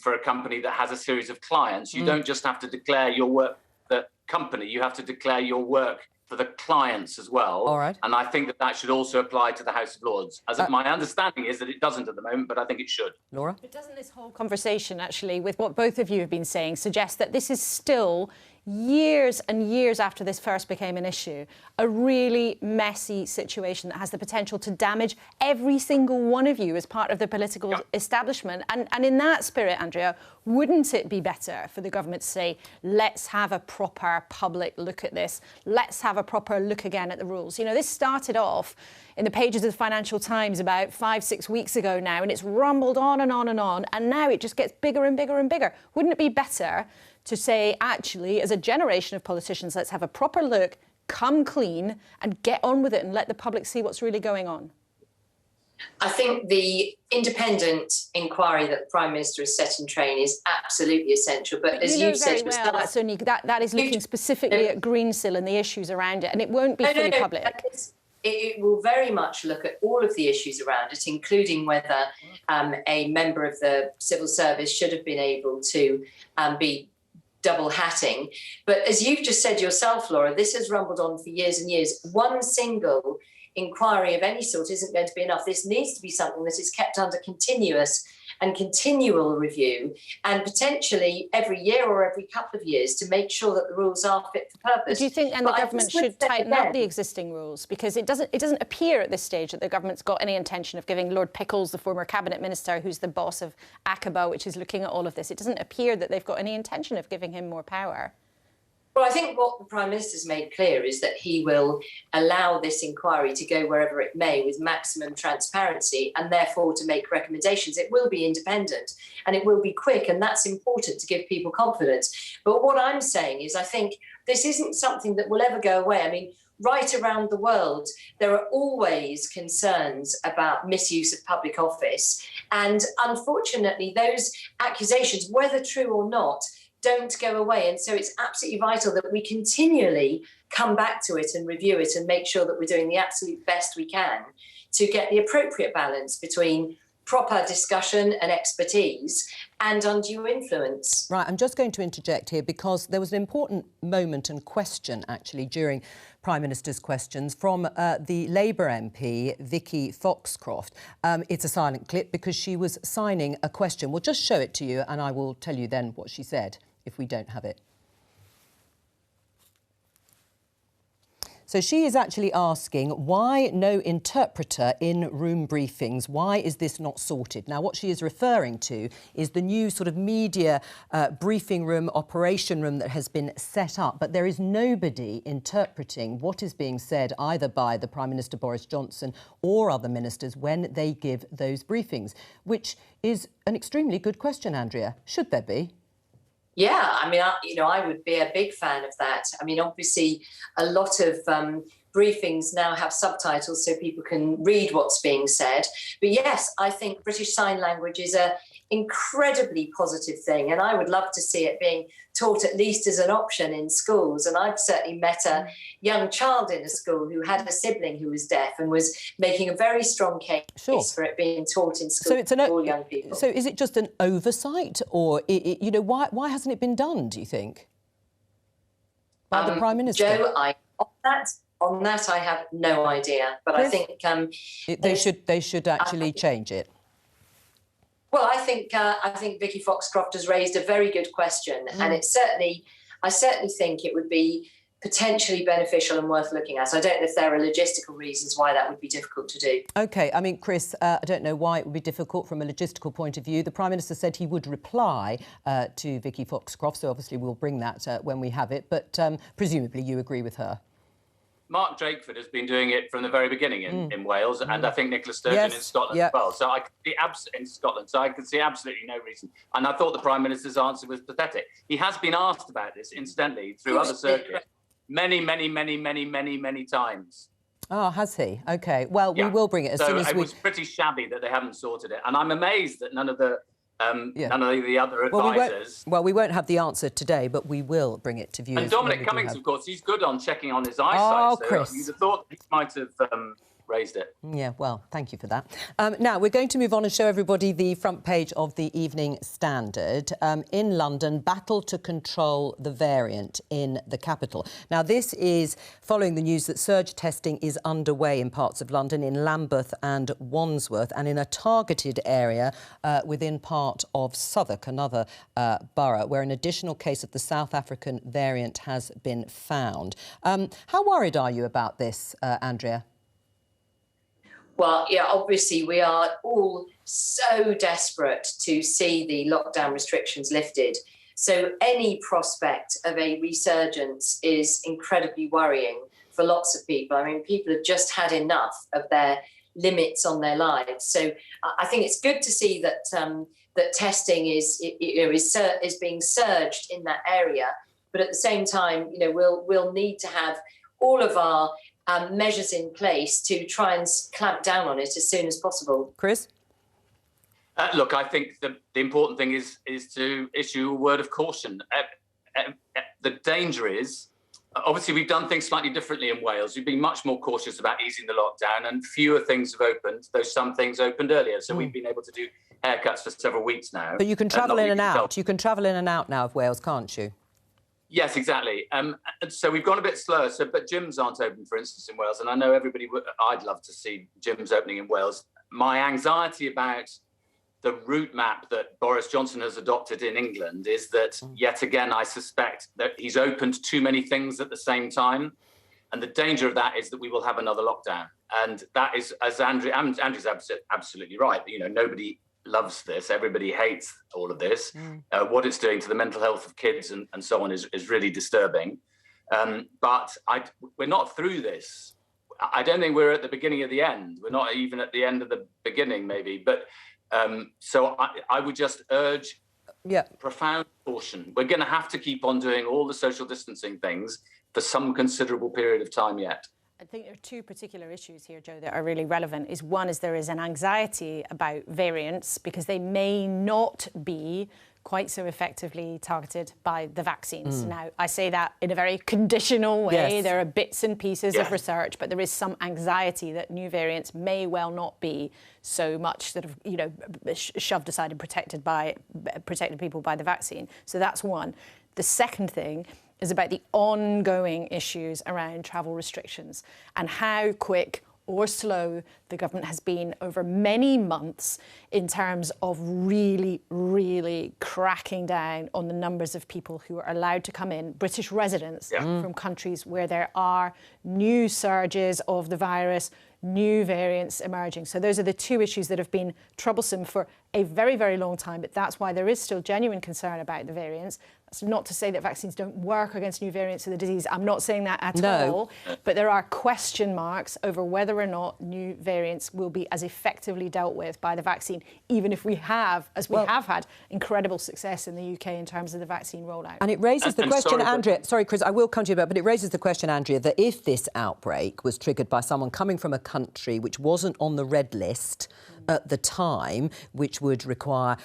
for a company that has a series of clients, you don't just have to declare your work for the company, you have to declare your work for the clients as well. All right. And I think that should also apply to the House of Lords. My understanding is that it doesn't at the moment, but I think it should. Laura? But doesn't this whole conversation, actually, with what both of you have been saying, suggest that this is still years and years after this first became an issue, a really messy situation that has the potential to damage every single one of you as part of the political establishment? And in that spirit, Andrea, wouldn't it be better for the government to say, let's have a proper public look at this, let's have a proper look again at the rules? You know, this started off in the pages of the Financial Times about 5-6 weeks ago now, and it's rumbled on and on and on, and now it just gets bigger and bigger and bigger. Wouldn't it be better to say, actually, as a generation of politicians, let's have a proper look, come clean and get on with it and let the public see what's really going on? I think the independent inquiry that the Prime Minister has set in train is absolutely essential. But as you know you've said very well, that's only, that is looking specifically at Greensill and the issues around it, and it won't be fully public. It will very much look at all of the issues around it, including whether a member of the civil service should have been able to be double hatting. But as you've just said yourself, Laura, this has rumbled on for years and years. One single inquiry of any sort isn't going to be enough. This needs to be something that is kept under continuous and continual review, and potentially every year or every couple of years, to make sure that the rules are fit for purpose. But do you think then the government should tighten up the existing rules? Because it doesn't appear at this stage that the government's got any intention of giving Lord Pickles, the former cabinet minister, who's the boss of Aqaba, which is looking at all of this, it doesn't appear that they've got any intention of giving him more power. Well, I think what the Prime Minister's made clear is that he will allow this inquiry to go wherever it may with maximum transparency, and therefore to make recommendations. It will be independent and it will be quick, and that's important to give people confidence. But what I'm saying is I think this isn't something that will ever go away. I mean, right around the world, there are always concerns about misuse of public office. And unfortunately, those accusations, whether true or not, don't go away. And so it's absolutely vital that we continually come back to it and review it and make sure that we're doing the absolute best we can to get the appropriate balance between proper discussion and expertise and undue influence. Right, I'm just going to interject here because there was an important moment and question actually during Prime Minister's questions from the Labour MP, Vicky Foxcroft. It's a silent clip because she was signing a question. We'll just show it to you and I will tell you then what she said if we don't have it. So she is actually asking why no interpreter in room briefings? Why is this not sorted? Now, what she is referring to is the new sort of media briefing room, operation room that has been set up, but there is nobody interpreting what is being said either by the Prime Minister Boris Johnson or other ministers when they give those briefings, which is an extremely good question, Andrea. Should there be? Yeah, I mean, I would be a big fan of that. I mean, obviously, a lot of briefings now have subtitles so people can read what's being said. But yes, I think British Sign Language is an incredibly positive thing, and I would love to see it being taught at least as an option in schools. And I've certainly met a young child in a school who had a sibling who was deaf and was making a very strong case for it being taught in schools for all young people. So is it just an oversight, or you know, why hasn't it been done, do you think, by the Prime Minister? Jo, on that I have no idea, but I think they should actually change it. Well, I think Vicky Foxcroft has raised a very good question, and I certainly think it would be potentially beneficial and worth looking at. I don't know if there are logistical reasons why that would be difficult to do. OK, I mean, Chris, I don't know why it would be difficult from a logistical point of view. The Prime Minister said he would reply to Vicky Foxcroft, so obviously we'll bring that when we have it, but presumably you agree with her. Mark Drakeford has been doing it from the very beginning in Wales, and I think Nicola Sturgeon in Scotland as well. So I could see in Scotland, so I could see absolutely no reason. And I thought the Prime Minister's answer was pathetic. He has been asked about this, incidentally, through other circuits, many times. Oh, has he? OK. Well, we will bring it as soon as it was pretty shabby that they haven't sorted it, and I'm amazed that none of the other advisors. We won't have the answer today, but we will bring it to view. And Dominic Cummings, of course, he's good on checking on his eyesight. Oh, so Chris. You'd have thought he might have raised it. Yeah, well, thank you for that. Now, we're going to move on and show everybody the front page of the Evening Standard. In London, battle to control the variant in the capital. Now, this is following the news that surge testing is underway in parts of London, in Lambeth and Wandsworth, and in a targeted area within part of Southwark, another borough, where an additional case of the South African variant has been found. How worried are you about this, Andrea? Well, yeah, obviously we are all so desperate to see the lockdown restrictions lifted. So any prospect of a resurgence is incredibly worrying for lots of people. I mean, people have just had enough of their limits on their lives. So I think it's good to see that that testing is being surged in that area. But at the same time, we'll need to have all of our measures in place to try and clamp down on it as soon as possible. Chris? Look, I think the important thing is to issue a word of caution. The danger is, obviously, we've done things slightly differently in Wales. We've been much more cautious about easing the lockdown, and fewer things have opened, though some things opened earlier. So we've been able to do haircuts for several weeks now. But you can travel in and out. You can travel in and out now of Wales, can't you? Yes, exactly. So we've gone a bit slower. But gyms aren't open, for instance, in Wales. And I know everybody I'd love to see gyms opening in Wales. My anxiety about the route map that Boris Johnson has adopted in England is that, yet again, I suspect that he's opened too many things at the same time. And the danger of that is that we will have another lockdown. And that is, as Andrew's absolutely right. Nobody loves this. Everybody hates all of this. What it's doing to the mental health of kids and so on is really disturbing. But we're not through this. I don't think we're at the beginning of the end. We're not even at the end of the beginning, maybe. But so I would just urge profound caution. We're going to have to keep on doing all the social distancing things for some considerable period of time yet. I think there are two particular issues here, Jo, that are really relevant. One is there is an anxiety about variants because they may not be quite so effectively targeted by the vaccines. Now, I say that in a very conditional way. There are bits and pieces of research, but there is some anxiety that new variants may well not be so much sort of, shoved aside and protected people by the vaccine. So that's one. The second thing is about the ongoing issues around travel restrictions and how quick or slow the government has been over many months in terms of really, really cracking down on the numbers of people who are allowed to come in, British residents from countries where there are new surges of the virus, new variants emerging. So those are the two issues that have been troublesome for a very, very long time, but that's why there is still genuine concern about the variants. That's not to say that vaccines don't work against new variants of the disease. I'm not saying that at all, but there are question marks over whether or not new variants will be as effectively dealt with by the vaccine, even if we have, as we have had, incredible success in the UK in terms of the vaccine rollout. And it raises the question, Andrea, sorry, Chris, I will come to you, but it raises the question, Andrea, that if this outbreak was triggered by someone coming from a country which wasn't on the red list at the time, which would require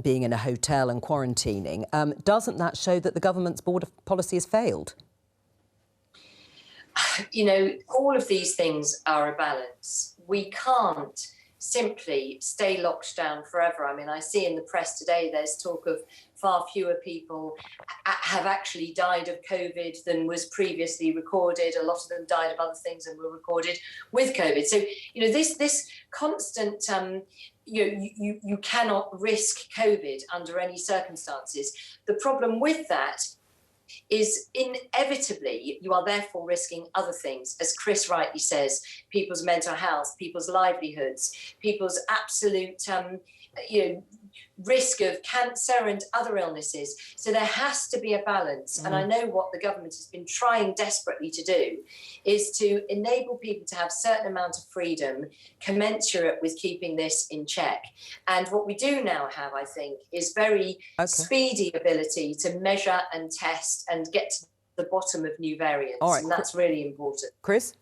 being in a hotel and quarantining, doesn't that show that the government's border policy has failed? All of these things are a balance. We can't simply stay locked down forever. I mean, I see in the press today there's talk of far fewer people have actually died of COVID than was previously recorded. A lot of them died of other things and were recorded with COVID. So, this constant, you cannot risk COVID under any circumstances. The problem with that is inevitably you are therefore risking other things, as Chris rightly says, people's mental health, people's livelihoods, people's absolute risk of cancer and other illnesses. So there has to be a balance. And I know what the government has been trying desperately to do is to enable people to have a certain amount of freedom commensurate with keeping this in check. And what we do now have, I think, is very speedy ability to measure and test and get to the bottom of new variants. All right. And that's really important. Chris?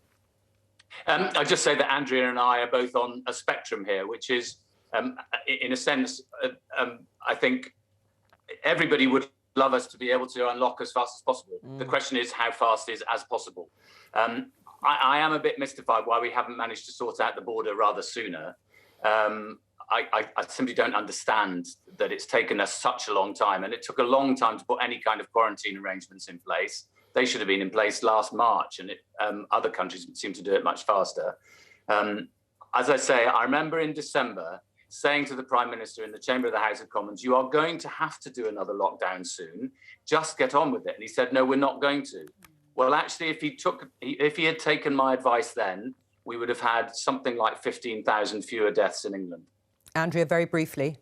I'd just say that Andrea and I are both on a spectrum here, which is, in a sense, I think everybody would love us to be able to unlock as fast as possible. The question is how fast is as possible. I am a bit mystified why we haven't managed to sort out the border rather sooner. I simply don't understand that it's taken us such a long time, and it took a long time to put any kind of quarantine arrangements in place. They should have been in place last March, and other countries seem to do it much faster. As I say, I remember in December saying to the Prime Minister in the Chamber of the House of Commons, you are going to have to do another lockdown soon, just get on with it. And he said, no, we're not going to. Well, actually, if he had taken my advice then, we would have had something like 15,000 fewer deaths in England. Andrea, very briefly.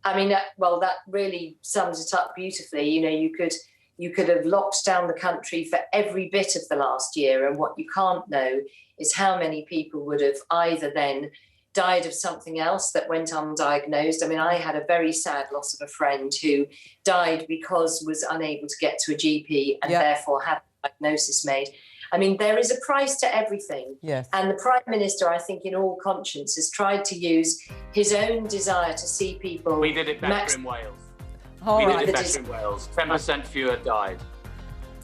I mean, that really sums it up beautifully. You you could have locked down the country for every bit of the last year, and what you can't know is how many people would have either then died of something else that went undiagnosed. I mean, I had a very sad loss of a friend who died because was unable to get to a GP and therefore had a diagnosis made. I mean, there is a price to everything. Yes. And the Prime Minister, I think, in all conscience, has tried to use his own desire to see people... We did it better in Wales. All we right. did it better in Wales. 10% fewer died.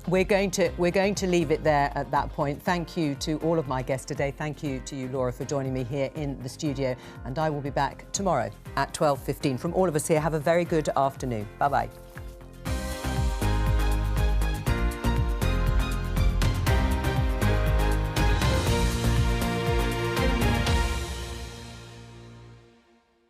We're going to leave it there at that point. Thank you to all of my guests today. Thank you to you, Laura, for joining me here in the studio. And I will be back tomorrow at 12:15. From all of us here, have a very good afternoon. Bye-bye.